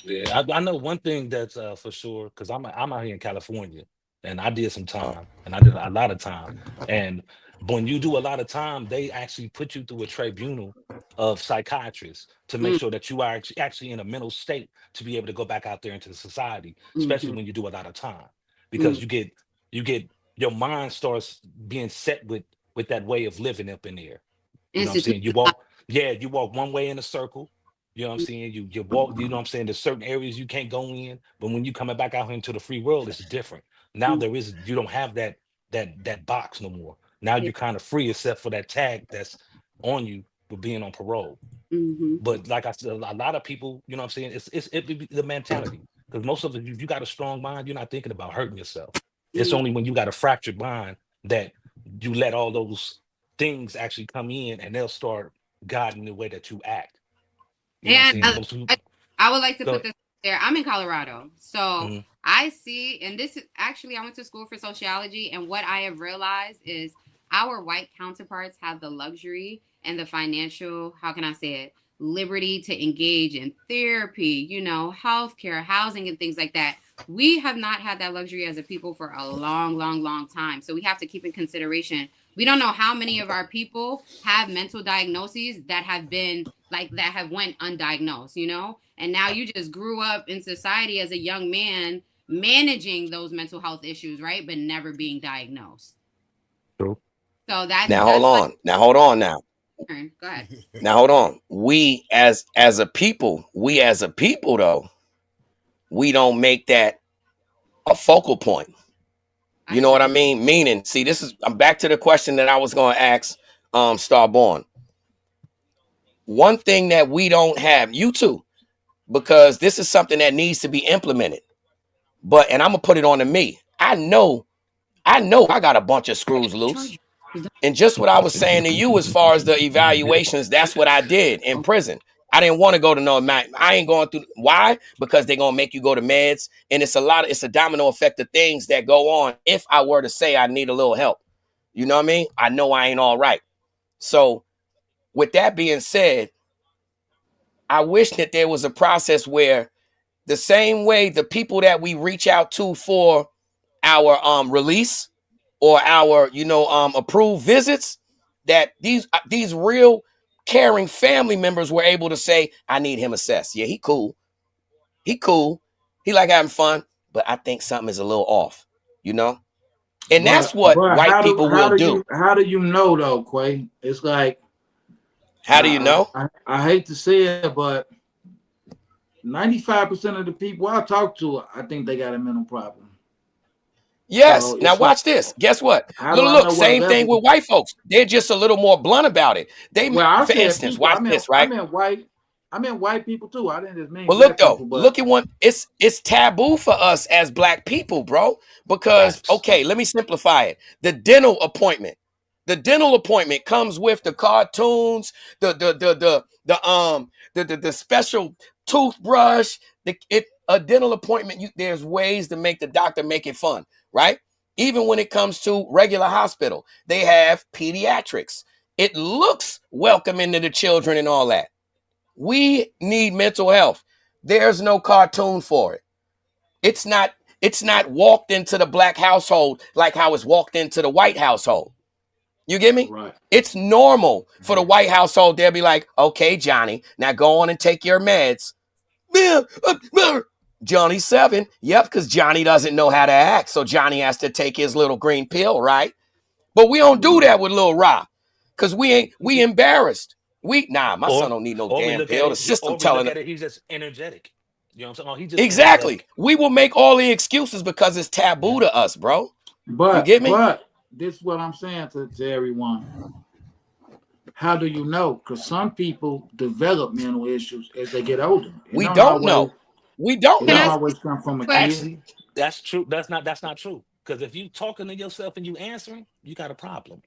Yeah, I know one thing that's for sure, because I'm out here in California, and I did some time, and I did a lot of time. And when you do a lot of time, they actually put you through a tribunal of psychiatrists to make sure that you are actually in a mental state to be able to go back out there into the society, especially when you do a lot of time, because you get your mind starts being set with that way of living up in there. You know what I'm saying? You walk one way in a circle. You know what I'm saying? You walk, you know what I'm saying? There's certain areas you can't go in, but when you coming back out here into the free world, it's different. Now you don't have that box no more. Now you're kind of free, except for that tag that's on you for being on parole. But like I said, a lot of people, you know what I'm saying? It the mentality. Because most of it, if you got a strong mind, you're not thinking about hurting yourself. It's only when you got a fractured mind that you let all those things actually come in, and they'll start guiding the way that you act. You know what I'm saying? I would like to put this there. I'm in Colorado. So I see, and this is actually, I went to school for sociology, and what I have realized is our white counterparts have the luxury and the financial, how can I say it, liberty to engage in therapy, you know, healthcare, housing, and things like that. We have not had that luxury as a people for a long, long, long time. So we have to keep in consideration. We don't know how many of our people have mental diagnoses that have been that have went undiagnosed, you know? And now you just grew up in society as a young man managing those mental health issues, right? But never being diagnosed. True. So that's hold on. Now hold on now. Go ahead. Now hold on. We as a people though, we don't make that a focal point. You know what I mean? Meaning, see, I'm back to the question that I was going to ask Starborn. One thing that we don't have, you too, because this is something that needs to be implemented. And I'm gonna put it on to me. I know I got a bunch of screws loose. And just what I was saying to you as far as the evaluations, that's what I did in prison. I didn't want to go to I ain't going through. Why? Because they're gonna make you go to meds, and it's a domino effect of things that go on. If I were to say I need a little help, you know what I mean? I know I ain't all right. So with that being said, I wish that there was a process where the same way the people that we reach out to for our release or our approved visits, that these real caring family members were able to say, I need him assessed. Yeah, he cool. He like having fun, but I think something is a little off, you know? And that's what white people will do. How do you know though, Quay? It's like, how do you know? I hate to say it, but 95% of the people I talk to, I think they got a mental problem. Yes. So now watch this. Guess what? Look, same thing with white folks. They're just a little more blunt about it. For instance, watch this, right? I I meant white people too. I didn't just mean Well, look black though, people, but look at one. It's taboo for us as black people, bro. Because okay, let me simplify it. The dental appointment. The dental appointment comes with the cartoons, the special toothbrush. A dental appointment. There's ways to make the doctor make it fun, right? Even when it comes to regular hospital, they have pediatrics. It looks welcoming to the children and all that. We need mental health. There's no cartoon for it. It's not walked into the black household like how it's walked into the white household. You get me? right. It's normal for the white household. They'll be like, okay, Johnny, now go on and take your meds. Johnny 7. Yep, because Johnny doesn't know how to act. So Johnny has to take his little green pill, right? But we don't do that with Lil Ra. Because we embarrassed. My son don't need no Or we damn look at pill. The it, system or we look telling him. at it, he's just energetic. You know what I'm saying? Oh, he's just Exactly. energetic. We will make all the excuses because it's taboo to us, bro. You get me? But this is what I'm saying to everyone. How do you know? Because some people develop mental issues as they get older. We don't know. We don't It don't know. always come from a kid. Actually, that's true. That's not true. Because if you talking to yourself and you answering, you got a problem.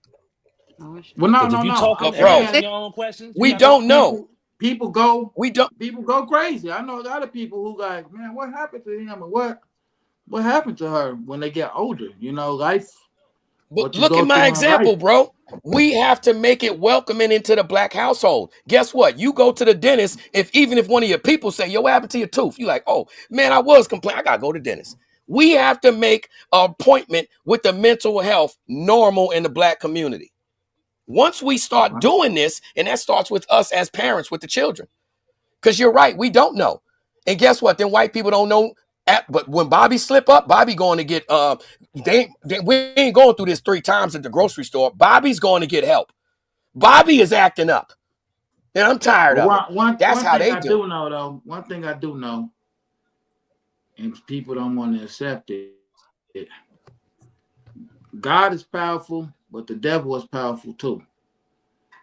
Well, no. If you talking and bro, answering your own questions, we don't know. People go. We don't. People go crazy. I know a lot of people who like, man, what happened to him and what happened to her when they get older? You know, life. But look at my example, bro. We have to make it welcoming into the black household. Guess what? You go to the dentist, even if one of your people say, yo, what happened to your tooth? You're like, oh, man, I was complaining. I got to go to the dentist. We have to make an appointment with the mental health normal in the black community. Once we start doing this, and that starts with us as parents with the children. Because you're right, we don't know. And guess what? Then white people don't know. But when Bobby slip up, Bobby going to get we ain't going through this 3 times at the grocery store. Bobby's going to get help. Bobby is acting up. And I'm tired of it. That's how they do. One thing I do know, and people don't want to accept it. God is powerful, but the devil is powerful too.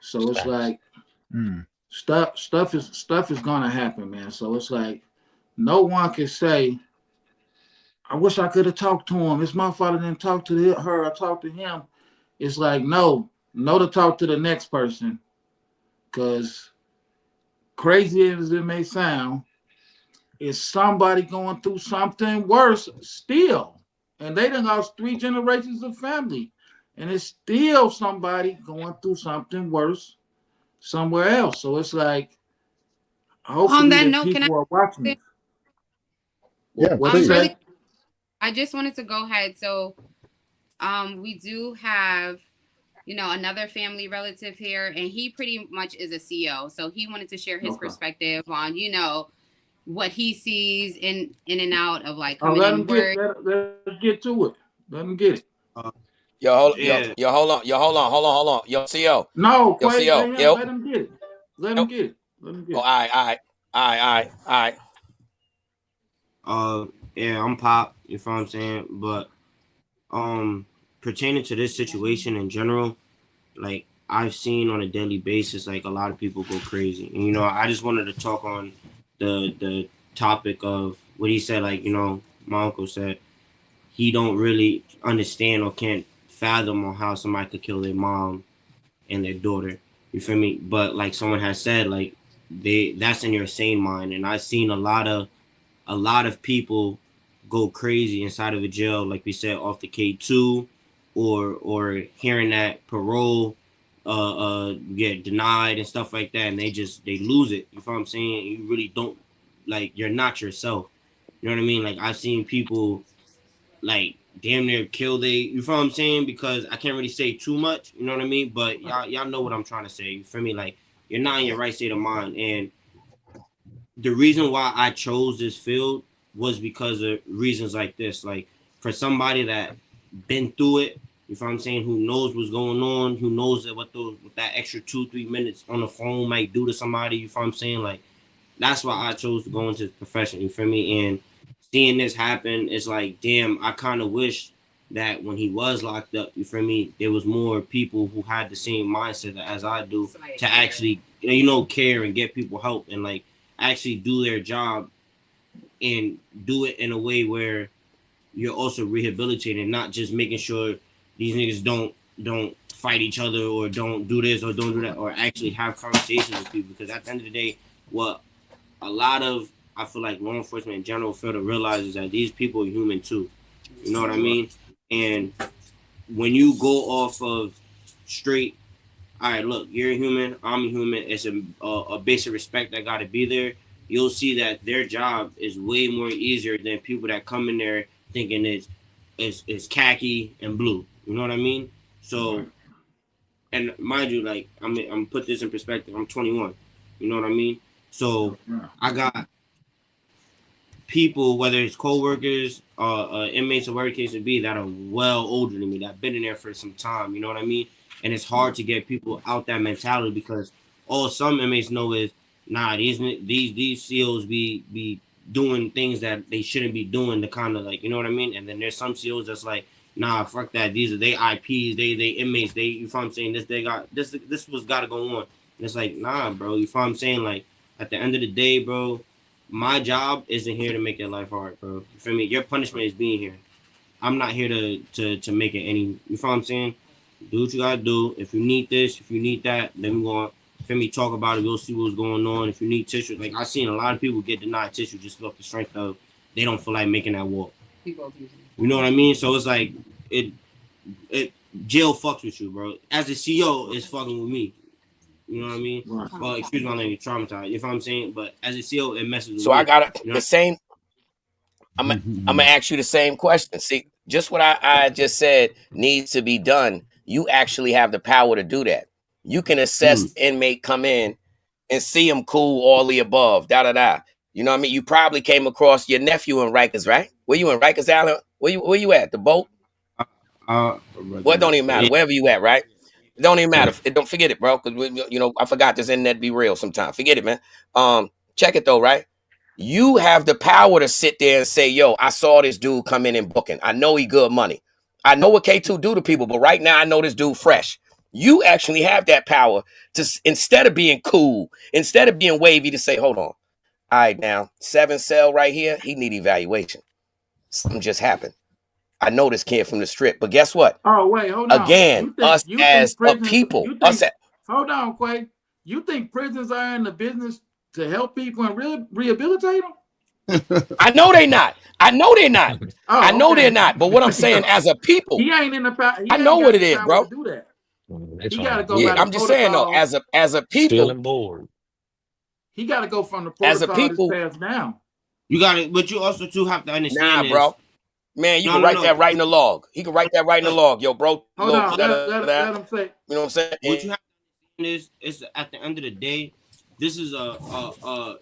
So it's like stuff is gonna happen, man. So it's like no one can say, I wish I could have talked to him. It's my fault I didn't talk to her. I talked to him. It's like no to talk to the next person, because crazy as it may sound, is somebody going through something worse still. And they done lost 3 generations of family. And it's still somebody going through something worse somewhere else. So it's like, hopefully on that note, people are watching it. Yeah, please. I just wanted to go ahead. So we do have, another family relative here, and he pretty much is a CEO. So he wanted to share his perspective on, what he sees in and out of like coming in work. Let's get to it. Let him get it. Yo, hold on. Yo, CO. No, yo, CO. Let him get it. Let him get it. Oh, all right. Yeah, I'm Pop, you know what I'm saying? But pertaining to this situation in general, like I've seen on a daily basis, like a lot of people go crazy. And I just wanted to talk on the topic of what he said, like, my uncle said he don't really understand or can't fathom on how somebody could kill their mom and their daughter. You feel me? But like someone has said, like that's in your sane mind. And I've seen a lot of people go crazy inside of a jail, like we said, off the K2 or hearing that parole get denied and stuff like that, and they lose it. You know what I'm saying? You really don't, like, you're not yourself. You know what I mean? Like I've seen people like damn near kill you feel what I'm saying? Because I can't really say too much, you know what I mean? But y'all know what I'm trying to say. You feel me? Like you're not in your right state of mind. And the reason why I chose this field was because of reasons like this. Like for somebody that been through it, you know what I'm saying, who knows what's going on, who knows what that extra 2-3 minutes on the phone might do to somebody, you know what I'm saying? Like that's why I chose to go into this profession, you feel me? And seeing this happen, it's like, damn, I kind of wish that when he was locked up, you feel me, there was more people who had the same mindset as I do to actually, care and get people help and like actually do their job and do it in a way where you're also rehabilitating, not just making sure these niggas don't fight each other or don't do this or don't do that, or actually have conversations with people. Because at the end of the day, what a lot of, I feel like, law enforcement in general fail to realize is that these people are human too. You know what I mean? And when you go off of straight, all right, look, you're a human, I'm a human, it's a basic respect that got to be there. You'll see that their job is way more easier than people that come in there thinking it's khaki and blue. You know what I mean? So, and mind you, like, I'm put this in perspective. I'm 21. You know what I mean? So I got people, whether it's co-workers, inmates, or whatever the case may be, that are well older than me, that been in there for some time. You know what I mean? And it's hard to get people out that mentality, because all some inmates know is, nah, these COs be doing things that they shouldn't be doing, to kind of, like, you know what I mean? And then there's some COs that's like, nah, fuck that. These are they IPs, they inmates, they, you know what I'm saying? This was gotta go on. And it's like, nah, bro, you know what I'm saying? Like, at the end of the day, bro, my job isn't here to make your life hard, bro. You feel me? Your punishment is being here. I'm not here to make it any. You feel what I'm saying? Do what you gotta do. If you need this, if you need that, then we gonna, feel me, talk about it. We'll see what's going on. If you need tissue, like, I've seen a lot of people get denied tissue just off the strength of they don't feel like making that walk. You know what I mean? So it's like it jail fucks with you, bro. As a CO, it's fucking with me. You know what I mean? Right. Well, excuse my language, traumatized. You know what I'm saying? But as a CO, it messes with me. So I got you know? the same. I'm gonna ask you the same question. See, just what I just said needs to be done. You actually have the power to do that. You can assess inmate come in and see him cool, all the above, da da da. You know what I mean? You probably came across your nephew in Rikers, right? Were you in Rikers Island? Where you at? The boat? Well, it don't even matter. Wherever you at, right? It don't even matter. It don't, forget it, bro. Because you know, I forgot this internet be real sometimes. Forget it, man. Check it though, right? You have the power to sit there and say, yo, I saw this dude come in and booking. I know he good money. I know what K2 do to people, but right now I know this dude fresh. You actually have that power to, instead of being cool, instead of being wavy, to say, hold on. All right, now, 7 cell right here, he need evaluation. Something just happened. I know this kid from the strip, but guess what? Oh, wait, hold on. Again, us as a people. Hold on, Quay. You think prisons are in the business to help people and rehabilitate them? I know they not. I know they're not. I know they're not. But what I'm saying, as a people, he ain't in the power. I know what it is, bro. To do that. He got to go. Yeah, I'm just saying though, as a people, stealing board. He got to go from the protocol as a people passed down. You got it, but you also too have to understand. Nah, bro. Man, you can write that right in the log. He can write that right in the log, yo, bro. Hold on, let him say. You know what I'm saying? What you have to understand is at the end of the day, this is a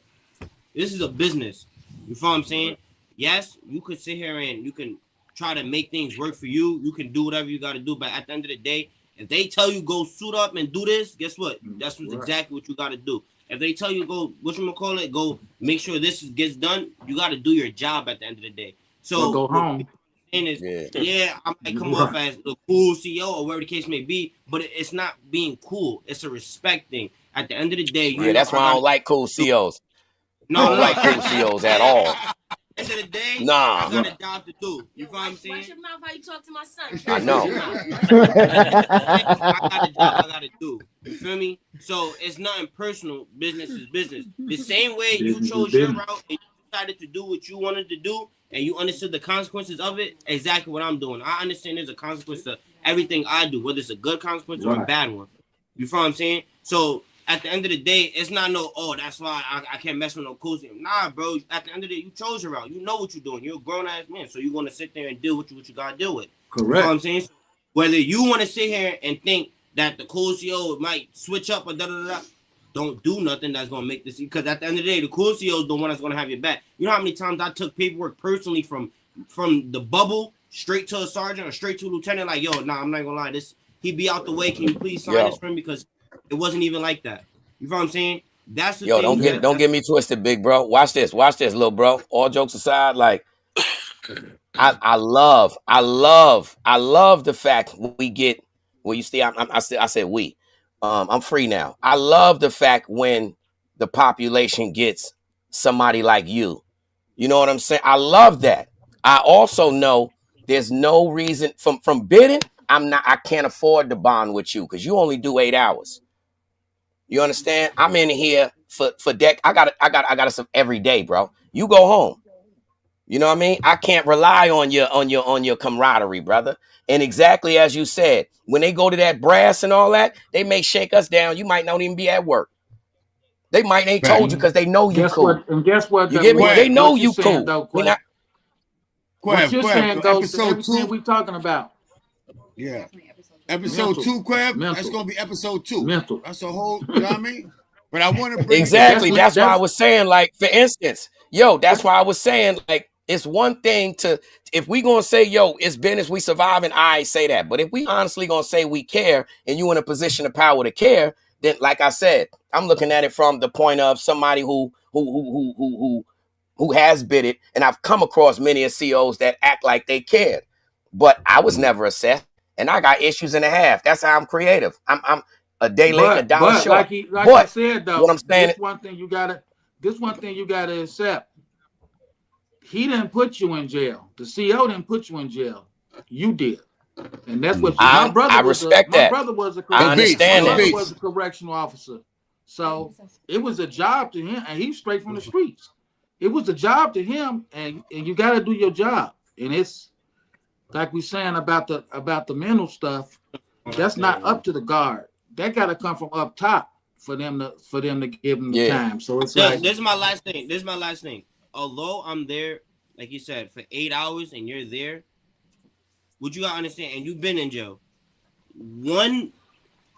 business. You feel what I'm saying? Yes, you could sit here and you can try to make things work for you. You can do whatever you got to do, but at the end of the day, if they tell you go suit up and do this, guess what? That's exactly what you got to do. If they tell you go, go make sure this gets done, you got to do your job at the end of the day. So go home. Yeah, I might come off as a cool CEO or whatever the case may be, but it's not being cool. It's a respect thing. At the end of the day, that's why I don't like cool COs. I don't like cool COs at all. At the end of the day, nah. I got a job to do. You know what I'm saying? Watch your mouth how you talk to my son. I know. I got a job I got to do. You feel me? So it's nothing personal. Business is business. The same way you chose your route and you decided to do what you wanted to do, and you understood the consequences of it, exactly what I'm doing. I understand there's a consequence to everything I do, whether it's a good consequence or a bad one. You feel what I'm saying? So at the end of the day, it's not that's why I can't mess with no cool. Nah, bro. At the end of the day, you chose your route. You know what you're doing. You're a grown-ass man, so you're going to sit there and deal with what you got to deal with. Correct. You know what I'm saying? So whether you want to sit here and think that the cool CO might switch up or da-da-da-da, don't do nothing that's going to make this, because at the end of the day, the cool CO is the one that's going to have your back. You know how many times I took paperwork personally from the bubble straight to a sergeant or straight to a lieutenant, like, yo, nah, I'm not going to lie, he be out the way, can you please sign this for him, because it wasn't even like that. You know what I'm saying? That's the thing. Don't get me twisted, big bro. Watch this, little bro. All jokes aside, like, I love the fact we get. Well, you see, I said we. I'm free now. I love the fact when the population gets somebody like you. You know what I'm saying? I love that. I also know there's no reason from bidding. I can't afford to bond with you because you only do 8 hours. You understand? I'm in here for deck. I got some every day, bro. You go home. You know what I mean? I can't rely on your camaraderie, brother. And exactly as you said, when they go to that brass and all that, they may shake us down. You might not even be at work. They might ain't told you because they know you cool. Guess what? You get me? They know what you saying, cool. though, We not. What you're saying goes to episode everything 2. we talking about. Yeah. Episode 2, Queb. That's gonna be episode 2. That's a whole, you know what I mean? But I want to bring Exactly. That's why I was saying, like, for instance, that's why I was saying, like, it's one thing to, if we gonna say, it's business, we surviving, I say that. But if we honestly gonna say we care and you in a position of power to care, then like I said, I'm looking at it from the point of somebody who has bid it, and I've come across many CEOs that act like they cared, but I was never assessed, and I got issues and a half. That's how I'm creative. I'm a day late and a dollar short. Like he said though, what I'm saying, this one thing you gotta accept. He didn't put you in jail. The CEO didn't put you in jail. You did, and that's what my brother was. My brother was a correctional officer, so it was a job to him, and he's straight from the streets. It was a job to him, and you got to do your job. And it's like we're saying about the mental stuff. That's not up to the guard. That got to come from up top for them to give them the time. So it's this is my last thing. Although I'm there, like you said, for 8 hours, and you're there, what you gotta understand, and you've been in jail. One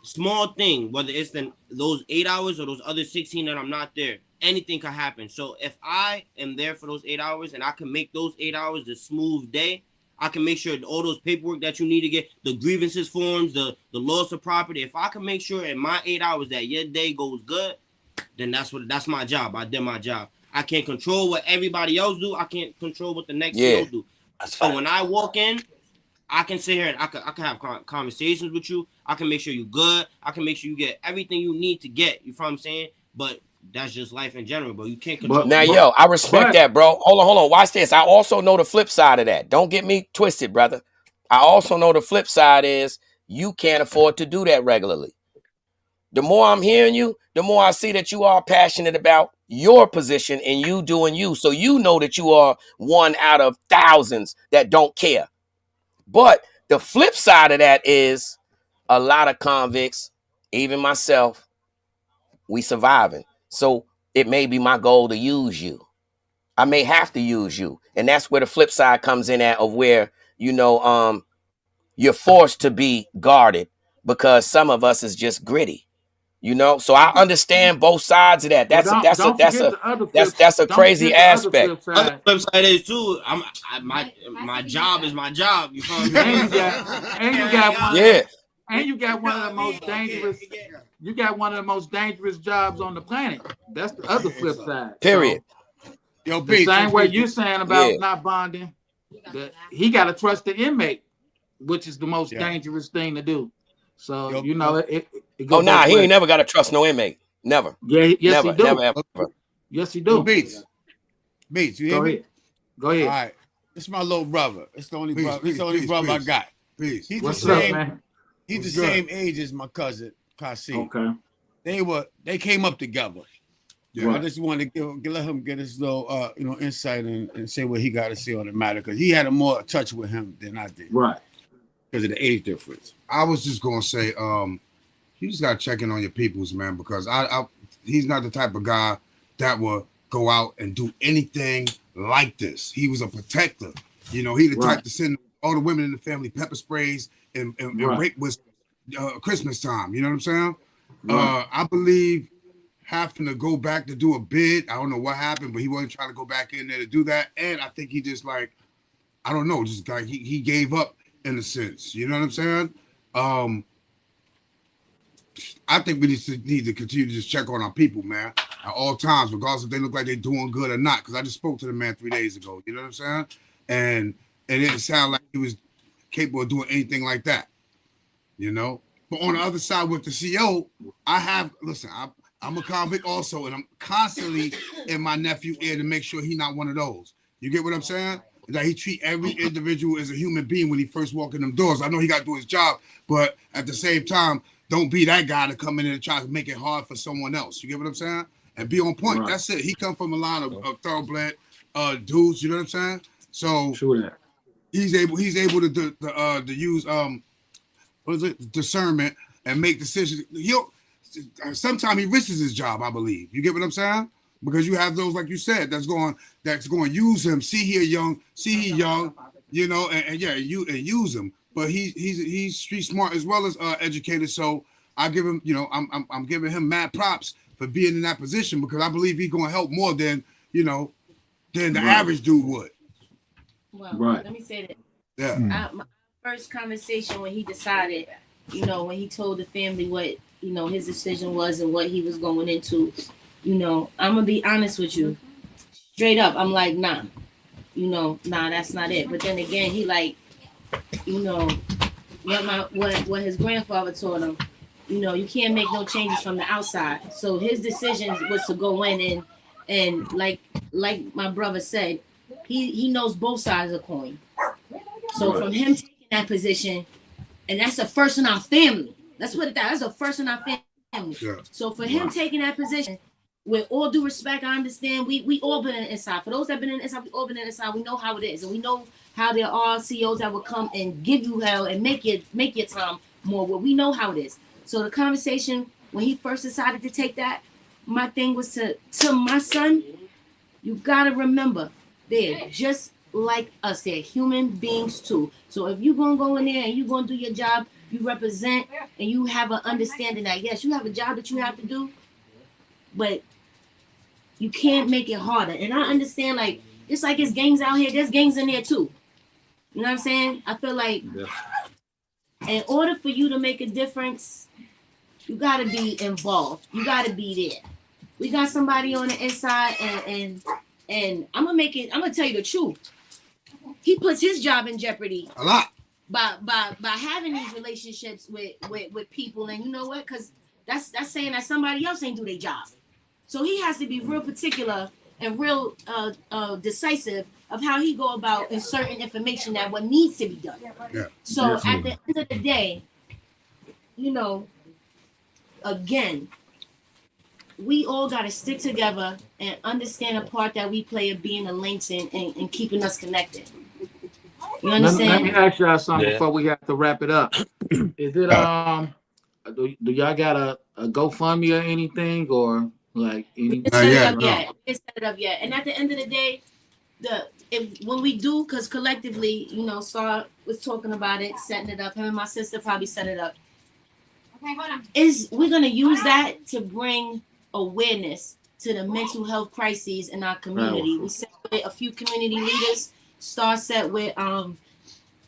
small thing, whether it's those 8 hours or those other 16 that I'm not there, anything can happen. So if I am there for those 8 hours and I can make those 8 hours a smooth day, I can make sure all those paperwork that you need to get, the grievances forms, the loss of property, if I can make sure in my 8 hours that your day goes good, then that's my job. I did my job. I can't control what everybody else do. I can't control what the next CEO do. So when I walk in, I can sit here and I can have conversations with you. I can make sure you're good. I can make sure you get everything you need to get. You know what I'm saying? But that's just life in general, bro. You can't control. Now, I respect that, bro. Hold on. Watch this. I also know the flip side of that. Don't get me twisted, brother. I also know the flip side is you can't afford to do that regularly. The more I'm hearing you, the more I see that you are passionate about your position and you doing you. So you know that you are one out of thousands that don't care. But the flip side of that is a lot of convicts, even myself, we surviving. So it may be my goal to use you. I may have to use you. And that's where the flip side comes in at, of where, you're forced to be guarded because some of us is just gritty. So I understand both sides of that. That's a crazy aspect. Other flip side is too. My job is my job. You know what I'm saying? And you got one of the most dangerous. You got one of the most dangerous jobs on the planet. That's the other flip side. Period. So, the same way you're saying about not bonding, he got to trust the inmate, which is the most dangerous thing to do. So it goes. Oh nah, he ain't never got to trust no inmate. Never. Yeah. Yes, never, he do. Never ever. Yes, he do. Beats. You hear me? Go ahead. All right. This is my little brother. It's the only brother. It's the only brother I got. He's the same. He's the same age as my cousin Kasi. Okay. They came up together. Yeah. I just wanted to let him get his little insight and say what he got to say on the matter, because he had a more touch with him than I did. Right. Because of the age difference. I was just gonna say, you just gotta check in on your peoples, man, because he's not the type of guy that will go out and do anything like this. He was a protector. He the type to send all the women in the family pepper sprays and rape was Christmas time. You know what I'm saying? Right. I believe having to go back to do a bid. I don't know what happened, but he wasn't trying to go back in there to do that. And I think he just I don't know, just like he gave up in a sense. You know what I'm saying? I think we need to continue to just check on our people, man, at all times, regardless if they look like they're doing good or not. Because I just spoke to the man 3 days ago. You know what I'm saying? And it didn't sound like he was capable of doing anything like that. But on the other side with the CEO, I I'm a convict also, and I'm constantly in my nephew ear to make sure he not one of those. You get what I'm saying? That he treat every individual as a human being when he first walk in them doors. I know he got to do his job, but at the same time, don't be that guy to come in and try to make it hard for someone else. You get what I'm saying? And be on point. Right. That's it. He come from a line of thoroughbred dudes. You know what I'm saying? So sure that. he's able to use what is it, discernment and make decisions. Sometimes he risks his job, I believe. You get what I'm saying? Because you have those, like you said, that's going to use him. See he young, you know, and use him. But he's street smart as well as educated. So I give him, you know, I'm giving him mad props for being in that position because I believe he's going to help more than the average dude would. Well, let me say that. Yeah. My first conversation when he decided, you know, when he told the family what, you know, his decision was and what he was going into, you know, I'm gonna be honest with you, straight up. I'm like, nah, that's not it. But then again, he like, you know, what his grandfather taught him, you know, you can't make no changes from the outside. So his decision was to go in and like my brother said, he knows both sides of the coin. So from him taking that position, and that's the first in our family. Let's put it that. That's the first in our family. Yeah. So for him taking that position, with all due respect, I understand we all been in the inside. For those that been in the inside, we all been in the inside. We know how it is, and we know how there are CEOs that will come and give you hell and make your time more. Well, we know how it is. So the conversation when he first decided to take that, my thing was to my son, you gotta remember, they're just like us. They're human beings too. So if you're gonna go in there and you're gonna do your job, you represent and you have an understanding that yes, you have a job that you have to do, but you can't make it harder. And I understand, like, just like it's gangs out here, there's gangs in there too. You know what I'm saying? I feel like in order for you to make a difference, you gotta be involved. You gotta be there. We got somebody on the inside, and I'm gonna tell you the truth. He puts his job in jeopardy a lot by having these relationships with people, and you know what? Because that's saying that somebody else ain't do their job. So he has to be real particular and real decisive of how he go about inserting information that what needs to be done. Yeah, so definitely. At the end of the day, you know, again, we all got to stick together and understand the part that we play of being the links and keeping us connected. You understand? Let me ask y'all something before we have to wrap it up. Is it do y'all got a GoFundMe or anything, or like any? It's set it up yet. It's set it up yet. And at the end of the day, when we do, because collectively, you know, Star was talking about it, setting it up. Him and my sister probably set it up. Okay, hold on. We're gonna use that to bring awareness to the mental health crises in our community. We set with a few community leaders. Star set with the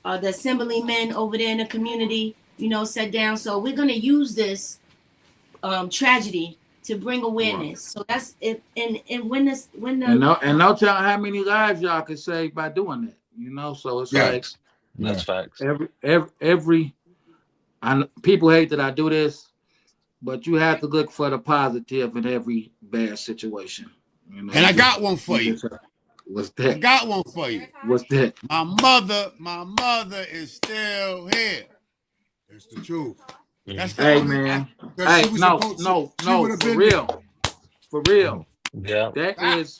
assemblymen over there in the community, you know, sat down. So we're gonna use this tragedy to bring awareness. So that's it. And no telling how many lives y'all can save by doing that. You know, so it's like that's facts. Every people hate that I do this, but you have to look for the positive in every bad situation. You know? And I got one for you. What's that? I got one for you. What's that? My mother is still here. It's the truth. That's the hey man. Hey, no, for real. For real. Yeah. That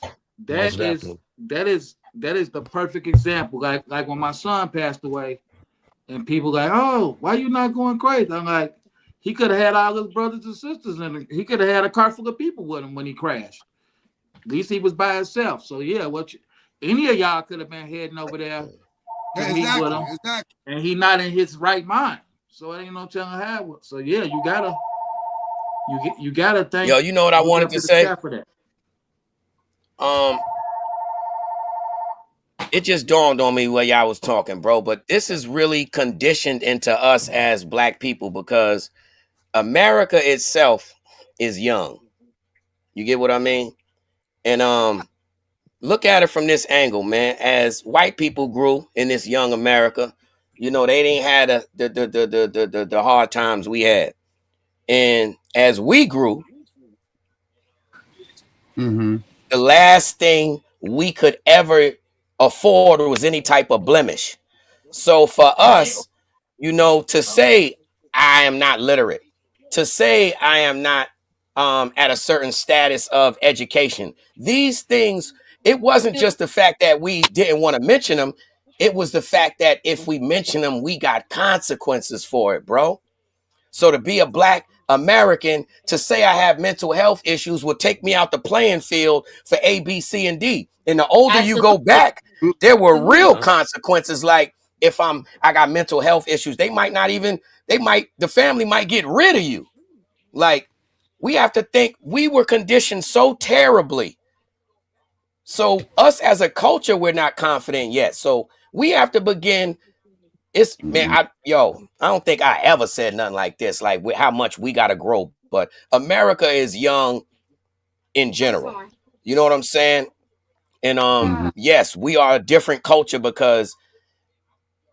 is the perfect example. Like when my son passed away, and people like, oh, why you not going crazy? I'm like, he could have had all his brothers and sisters, and he could have had a car full of people with him when he crashed. At least he was by himself. So yeah, any of y'all could have been heading over there to meet with him, and he not in his right mind. So ain't no telling how. So yeah, you gotta think. Yo, you know what I wanted to say? It just dawned on me while y'all was talking, bro. But this is really conditioned into us as black people because America itself is young. You get what I mean? And look at it from this angle, man. As white people grew in this young America, you know, they didn't have the hard times we had. And as we grew, Mm-hmm. The last thing we could ever afford was any type of blemish. So for us, you know, to say I am not literate, to say I am not at a certain status of education, these things, it wasn't just the fact that we didn't want to mention them. It was the fact that if we mention them, we got consequences for it, bro. So to be a black American, to say I have mental health issues will take me out the playing field for A, B, C, and D. And the older you go back, there were real consequences. Like if I got mental health issues, they might not even, the family might get rid of you. Like we have to think we were conditioned so terribly. So us as a culture, we're not confident yet. So we have to begin. It's man, I don't think I ever said nothing like this, like with how much we gotta grow. But America is young in general. You know what I'm saying? And yes, we are a different culture because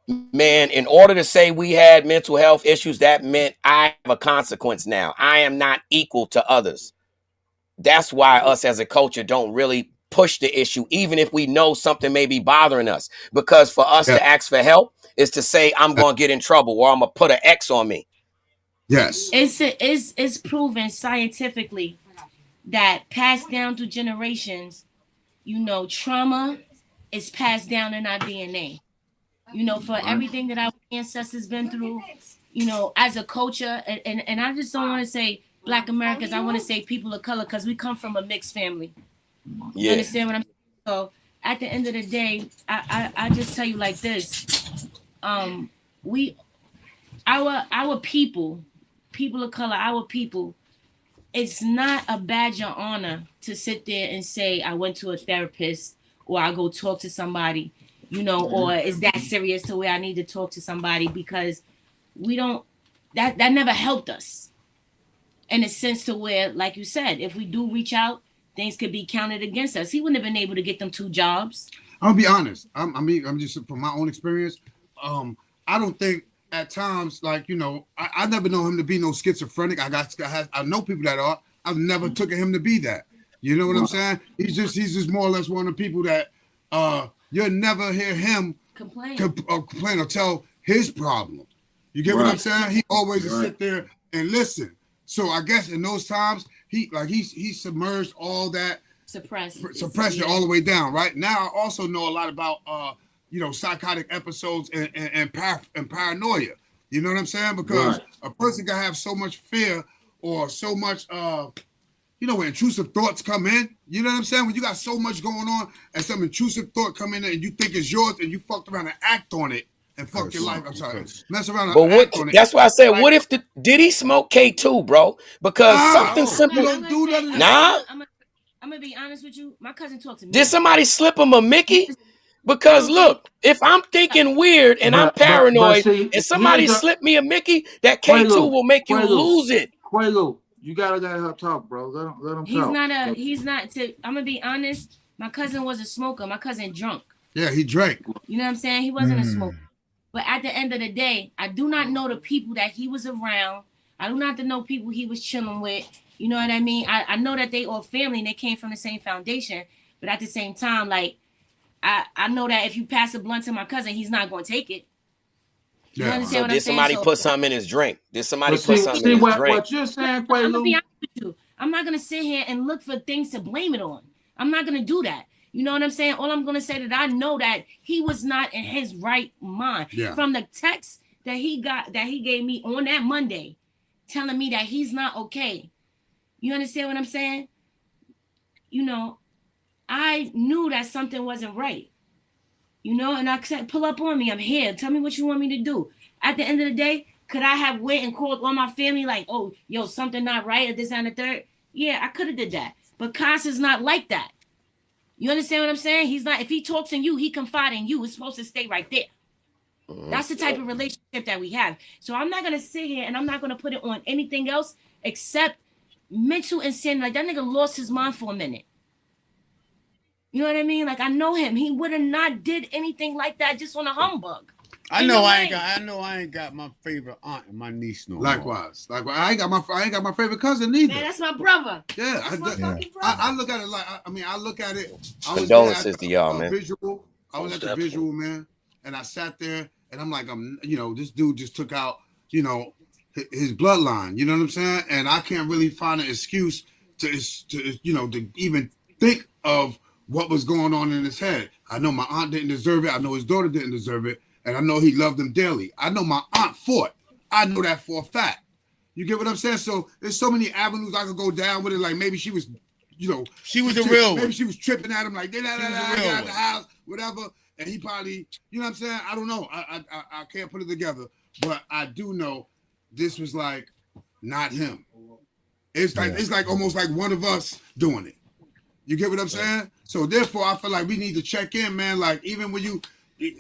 man, in order to say we had mental health issues, that meant I have a consequence now. I am not equal to others. That's why us as a culture don't really push the issue, even if we know something may be bothering us. Because for us to ask for help is to say, I'm going to get in trouble or I'm going to put an X on me. Yes. It's proven scientifically that passed down through generations, you know, trauma is passed down in our DNA. You know, for everything that our ancestors been through, you know, as a culture, and I just don't want to say Black Americans, I want to say people of color because we come from a mixed family. You understand what I'm saying? So at the end of the day, I just tell you like this. We our people of color, our people, it's not a badge of honor to sit there and say I went to a therapist or I go talk to somebody, you know, or is that serious to where I need to talk to somebody, because we don't, that never helped us in a sense to where, like you said, if we do reach out, things could be counted against us. He wouldn't have been able to get them 2 jobs. I'll be honest. I'm just from my own experience. I don't think at times, like, you know, I never know him to be no schizophrenic. I know people that are. I've never took him to be that. You know what I'm saying? He's just more or less one of the people that you'll never hear him complain or tell his problem. You get what I'm saying? He always sit there and listen. So I guess in those times he submerged all that, suppressed it all the way down. Right now, I also know a lot about you know, psychotic episodes and paranoia. You know what I'm saying? Because a person can have so much fear or so much you know, when intrusive thoughts come in, you know what I'm saying? When you got so much going on and some intrusive thought come in and you think it's yours and you fucked around and act on it and fuck your life. I'm sorry. Mess around and act on it. That's why I said, what if did he smoke K2, bro? Because something simple. Don't do that. Nah. I'm gonna be honest with you. My cousin talked to me. Did somebody slip him a Mickey? Because look, if I'm thinking weird and I'm paranoid and somebody slip me a Mickey, that K2 will make you lose it. Quaalude, you gotta let her talk, bro. Let him talk. He's not. I'm gonna be honest. My cousin was a smoker. My cousin drunk. Yeah, he drank. You know what I'm saying? He wasn't a smoker. But at the end of the day, I do not know the people that he was around. I do not know people he was chilling with. You know what I mean? I know that they all family and they came from the same foundation. But at the same time, like, I know that if you pass a blunt to my cousin, he's not going to take it. You understand so what I'm did saying? somebody put something in his drink? Did somebody put something in his drink? What you're saying, Quaalude? I'm gonna be honest with you. I'm not gonna sit here and look for things to blame it on. I'm not gonna do that. You know what I'm saying? All I'm gonna say that I know that he was not in his right mind. From the text that he gave me on that Monday, telling me that he's not okay. You understand what I'm saying? You know, I knew that something wasn't right. You know, and I said, pull up on me. I'm here. Tell me what you want me to do. At the end of the day, could I have went and called all my family like, oh, yo, something not right or this and the third? Yeah, I could have did that. But Cas is not like that. You understand what I'm saying? He's not, if he talks in you, he confide in you. It's supposed to stay right there. That's the type of relationship that we have. So I'm not going to sit here and I'm not going to put it on anything else except mental insanity. Like, that nigga lost his mind for a minute. You know what I mean? Like, I know him. He would have not did anything like that just on a humbug. I know I ain't got my favorite aunt and my niece no more. Likewise. I ain't got my favorite cousin neither. Man, that's my brother. Yeah, That's my fucking brother. I look at it like I look at it. I was Condolences there to y'all, man. Visual. I was at the visual, man, and I sat there and I'm like, this dude just took out, his bloodline. You know what I'm saying? And I can't really find an excuse to even think of what was going on in his head. I know my aunt didn't deserve it. I know his daughter didn't deserve it. And I know he loved them dearly. I know my aunt fought. I know that for a fact. You get what I'm saying? So there's so many avenues I could go down with it. Like maybe she was, she was the real one. Maybe she was tripping at him like, I got out the house, whatever. And he probably, you know what I'm saying? I don't know. I can't put it together. But I do know this was like not him. It's like almost like one of us doing it. You get what I'm saying? So therefore, I feel like we need to check in, man. Like even when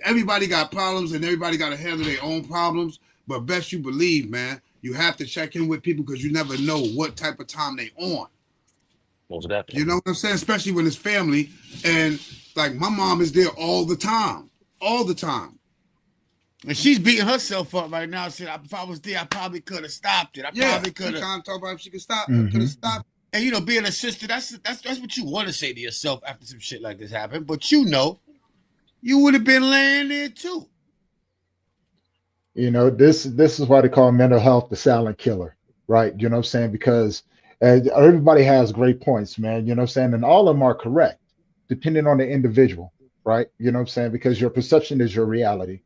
everybody got problems and everybody got to handle their own problems. But best you believe, man, you have to check in with people because you never know what type of time they on. Most definitely. You know what I'm saying? Especially when it's family. And like my mom is there all the time. All the time. And she's beating herself up right now. She said, if I was there, I probably could have stopped it. I probably could have. Trying to talk about if she could stop. Mm-hmm. Could have stopped. And being a sister, that's what you want to say to yourself after some shit like this happened. But you would have been laying there too. This is why they call mental health the silent killer, right? You know what I'm saying? Because everybody has great points, man. You know what I'm saying? And all of them are correct, depending on the individual, right? You know what I'm saying? Because your perception is your reality.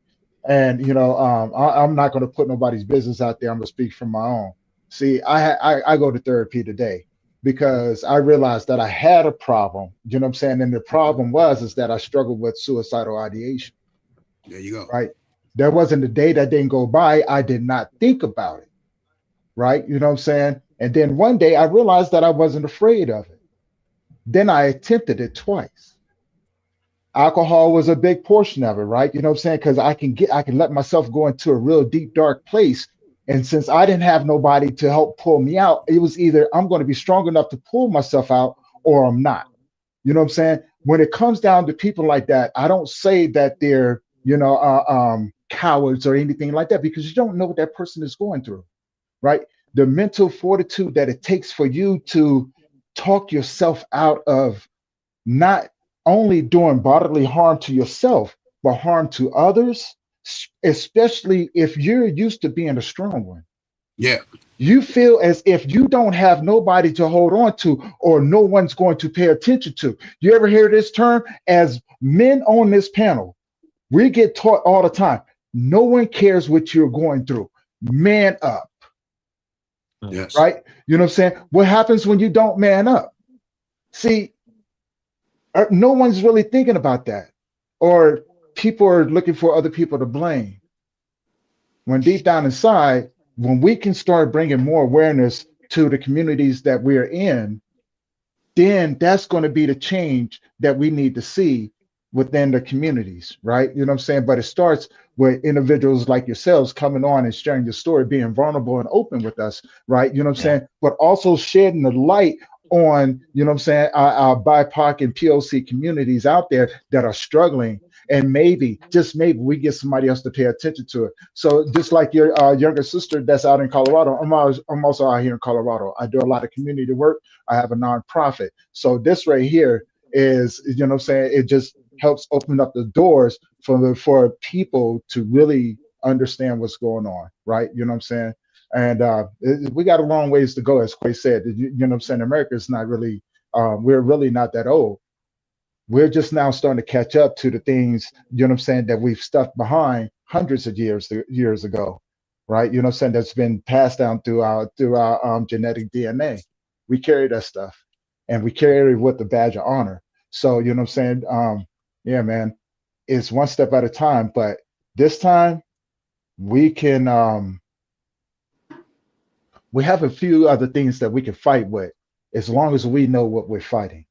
And, I'm not going to put nobody's business out there. I'm going to speak from my own. See, I go to therapy today because I realized that I had a problem, you know what I'm saying? And the problem is that I struggled with suicidal ideation. There you go. Right. There wasn't a day that didn't go by. I did not think about it. Right. You know what I'm saying? And then one day I realized that I wasn't afraid of it. Then I attempted it twice. Alcohol was a big portion of it. Right. You know what I'm saying? Because I can let myself go into a real deep, dark place. And since I didn't have nobody to help pull me out, it was either I'm going to be strong enough to pull myself out or I'm not. You know what I'm saying? When it comes down to people like that, I don't say that they're, cowards or anything like that, because you don't know what that person is going through, right? The mental fortitude that it takes for you to talk yourself out of not only doing bodily harm to yourself, but harm to others, especially if you're used to being a strong one. Yeah. You feel as if you don't have nobody to hold on to or no one's going to pay attention to. You ever hear this term? As men on this panel, we get taught all the time, no one cares what you're going through. Man up. Yes. Right? You know what I'm saying? What happens when you don't man up? See, no one's really thinking about that. Or people are looking for other people to blame. When deep down inside, when we can start bringing more awareness to the communities that we're in, then that's going to be the change that we need to see within the communities, right? You know what I'm saying? But it starts with individuals like yourselves coming on and sharing your story, being vulnerable and open with us, right? You know what I'm saying? But also shedding the light on, you know what I'm saying, our BIPOC and POC communities out there that are struggling. And maybe, just maybe, we get somebody else to pay attention to it. So just like your younger sister that's out in Colorado, I'm also out here in Colorado. I do a lot of community work. I have a nonprofit. So this right here is, you know what I'm saying, it just helps open up the doors for people to really understand what's going on, right? You know what I'm saying? And we got a long ways to go, as Quay said. You know what I'm saying? America is not really, we're really not that old. We're just now starting to catch up to the things, you know what I'm saying, that we've stuffed behind hundreds of years ago, right? You know what I'm saying? That's been passed down through our genetic DNA. We carry that stuff, and we carry it with the badge of honor. So, you know what I'm saying? Yeah, man, it's one step at a time. But this time, we can, we have a few other things that we can fight with, as long as we know what we're fighting.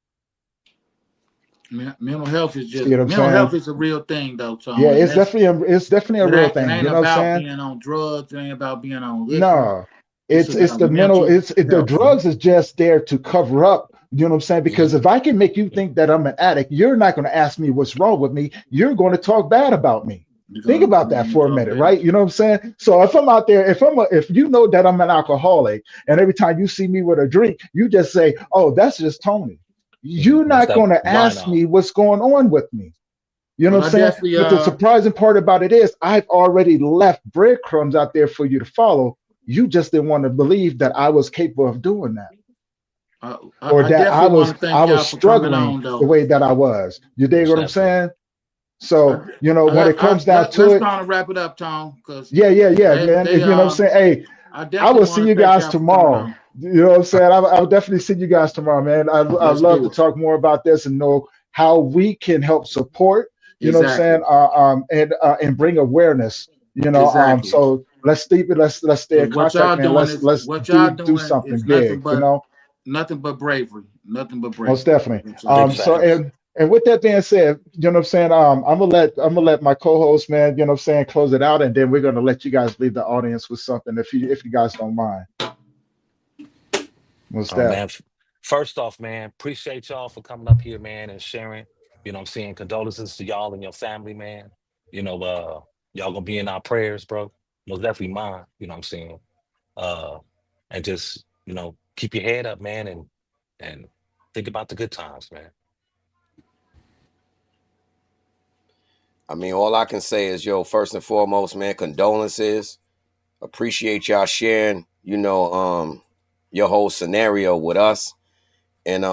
Mental health is just, you know mental health is a real thing, though, Tom. Yeah, it's definitely a real thing. It ain't you know about what I'm saying? being on drugs. It ain't about being on liquor. No, it's the mental. The drugs is just there to cover up. You know what I'm saying? Because if I can make you think that I'm an addict, you're not going to ask me what's wrong with me. You're going to talk bad about me. Think about that for a minute, right? You know what I'm saying? So if I'm out there, if you know that I'm an alcoholic, and every time you see me with a drink, you just say, "Oh, that's just Tony." You're That's not that going to line ask off. me what's going on with me. You know But what I I'm saying? definitely But the surprising part about it is I've already left breadcrumbs out there for you to follow. You just didn't want to believe that I was capable of doing that, or I that definitely want to I thank was y'all for coming struggling on the though. way that I was. You dig Most what I'm definitely. saying? So, you know, when it comes down to Let's it, kind of wrap it up, Tom, because yeah, man. they You know what I'm saying? Hey, I I definitely will see want you to thank guys y'all for coming tomorrow. on. You know what I'm saying? I'll definitely see you guys tomorrow, man. I'd Let's love do to it. talk more about this and know how we can help support, you know what I'm Exactly. saying? And bring awareness, you know. Exactly. So let's let's stay in Because contact, man. Let's what y'all do doing something is big, you know. nothing but bravery. Nothing but Most bravery. definitely. That's all. Big So facts. and with that being said, you know what I'm saying? I'm gonna let my co-host, man, you know what I'm saying, close it out, and then we're gonna let you guys leave the audience with something if you guys don't mind. Most Oh definitely. man. First off, man, appreciate y'all for coming up here, man, and sharing. You know what I'm saying? Condolences to y'all and your family, man. You know, y'all gonna be in our prayers, bro. Most definitely mine, you know what I'm saying? Uh and just, you know, keep your head up, man, and think about the good times, man. I mean, all I can say is, yo, first and foremost, man, condolences. Appreciate y'all sharing, your whole scenario with us. And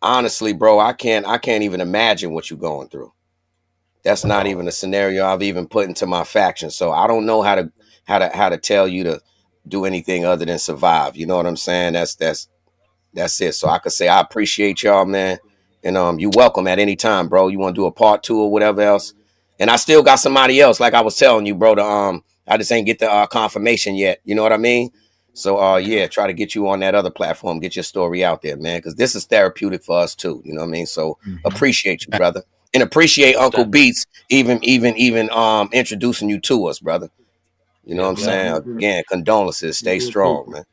honestly, bro, I can't even imagine what you're going through. That's not even a scenario I've even put into my faction. So I don't know how to tell you to do anything other than survive. You know what I'm saying? That's it. So I could say I appreciate y'all, man. And you welcome at any time, bro. You want to do a part 2 or whatever else. And I still got somebody else, like I was telling you, bro, to I just ain't get the confirmation yet. You know what I mean? So yeah, try to get you on that other platform, get your story out there, man, because this is therapeutic for us too. You know what I mean? So Mhm. appreciate you, brother. And appreciate Most Uncle definitely. Beats even introducing you to us, brother. You know what Yes, I'm sir. saying? Again, condolences. You Stay good strong, people. man.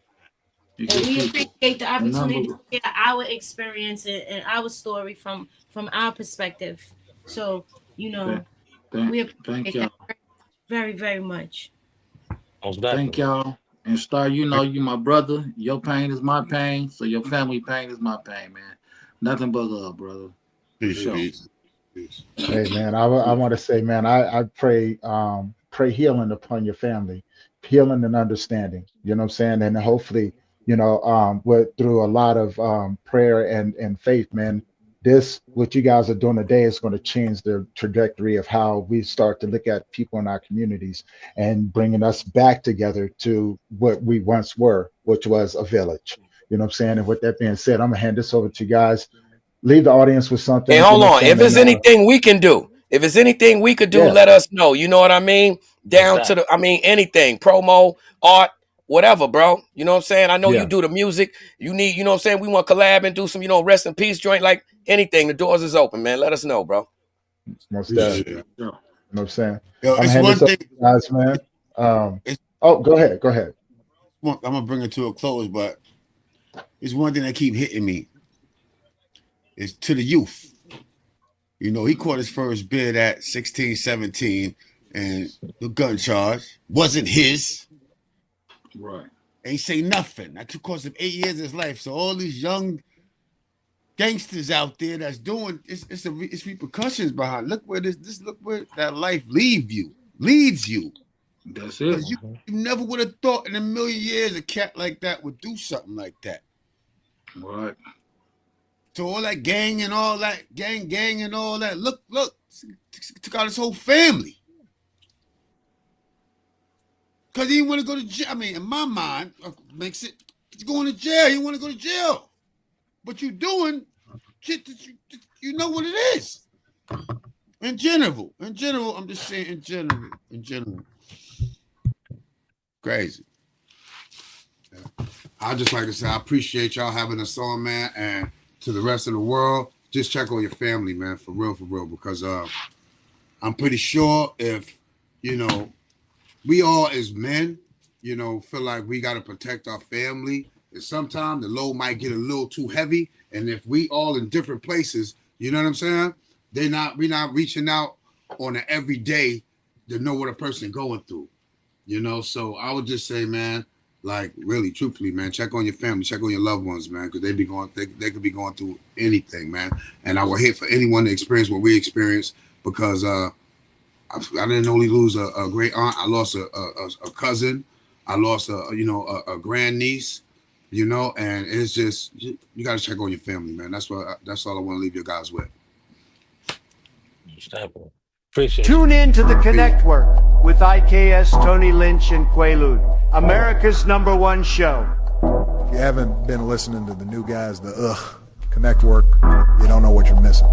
You And good we people. appreciate the And opportunity number to share our experience and our story from our perspective. So, you thank know, thank we thank appreciate that y'all. very, very much. Most Thank definitely. y'all. And Star, you know you my brother. Your pain is my pain. So your family pain is my pain, man. Nothing but love, brother. For Peace, sure. peace, peace. Hey man, I want to say, man, I pray healing upon your family, healing and understanding. You know what I'm saying? And hopefully, you know, through a lot of prayer and faith, man, this what you guys are doing today is going to change the trajectory of how we start to look at people in our communities and bringing us back together to what we once were, which was a village. You know what I'm saying? And with that being said, I'm gonna hand this over to you guys. Leave the audience with And something. You hold know what I'm on, saying? if And there's anything we can do, if it's anything we could do, yeah. let us know. You know what I mean? Most Down to definitely. anything, promo, art, whatever, bro. You know what I'm saying? I know you Yeah, do the music. You need, you know what I'm saying? We want to collab and do some, rest in peace joint, like anything. The doors is open, man. Let us know, bro. most Yeah. definitely. Yeah. Yeah. You know what I'm saying? Yo, I'm gonna it's hand this one over thing. to you guys, man. It's Oh, go ahead, go ahead. I'm gonna bring it to a close, but it's one thing that keep hitting me. Is to the youth. You know, he caught his first bid at 16, 17, and the gun charge wasn't his. Right. Ain't say nothing. That could cost him 8 years of his life. So all these young gangsters out there that's doing it's repercussions behind. Look where look where that life leads you. That's it. Because you Mhm. never would have thought in a million years a cat like that would do something like that. Right. So all that gang and all that gang and all that. Look, took out his whole family. Because he didn't want to go to jail. I mean, in my mind, makes it he's going to jail. You want to go to jail. But you doing shit that you know what it is. In general, I'm just saying in general. Crazy. Yeah. I just like to say I appreciate y'all having us on, man, and to the rest of the world, just check on your family, man, for real, because I'm pretty sure if you know we all as men, feel like we got to protect our family, and sometimes the load might get a little too heavy, and if we all in different places, you know what I'm saying? We not reaching out on an everyday to know what a person going through, you know. So I would just say, man, like really, truthfully, man, check on your family, check on your loved ones, man, because they could be going through anything, man. And I would hate for anyone to experience what we experienced, because I didn't only lose a great aunt, I lost a cousin, I lost a grandniece, you know, and it's just, you got to check on your family, man. That's all I want to leave you guys with. Appreciate Tune in to the Connect Work with IKS, Tony Lynch, and Quaalude, America's #1 show. If you haven't been listening to the new guys, the Connect Work, you don't know what you're missing.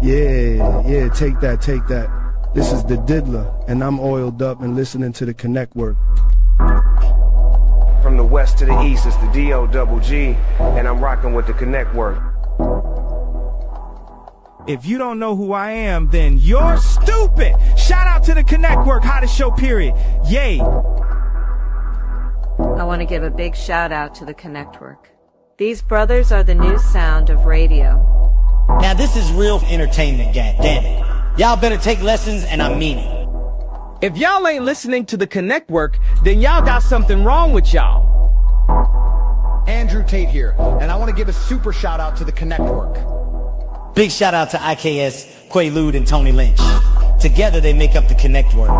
Yeah, take that. This is the Diddler, and I'm oiled up and listening to the Connect Work. From the west to the east, it's the DOGG, and I'm rocking with the Connect Work. If you don't know who I am, then you're stupid. Shout out to the Connect Work, hottest show, period. Yay. I want to give a big shout out to the Connect Work. These brothers are the new sound of radio. Now this is real entertainment, gang. Damn it. Y'all better take lessons, and I mean it. If y'all ain't listening to the Connect Work, then y'all got something wrong with y'all. Andrew Tate here, and I want to give a super shout out to the Connect Work. Big shout out to IKS, Quaalude, and Tony Lynch. Together they make up the Connect Work.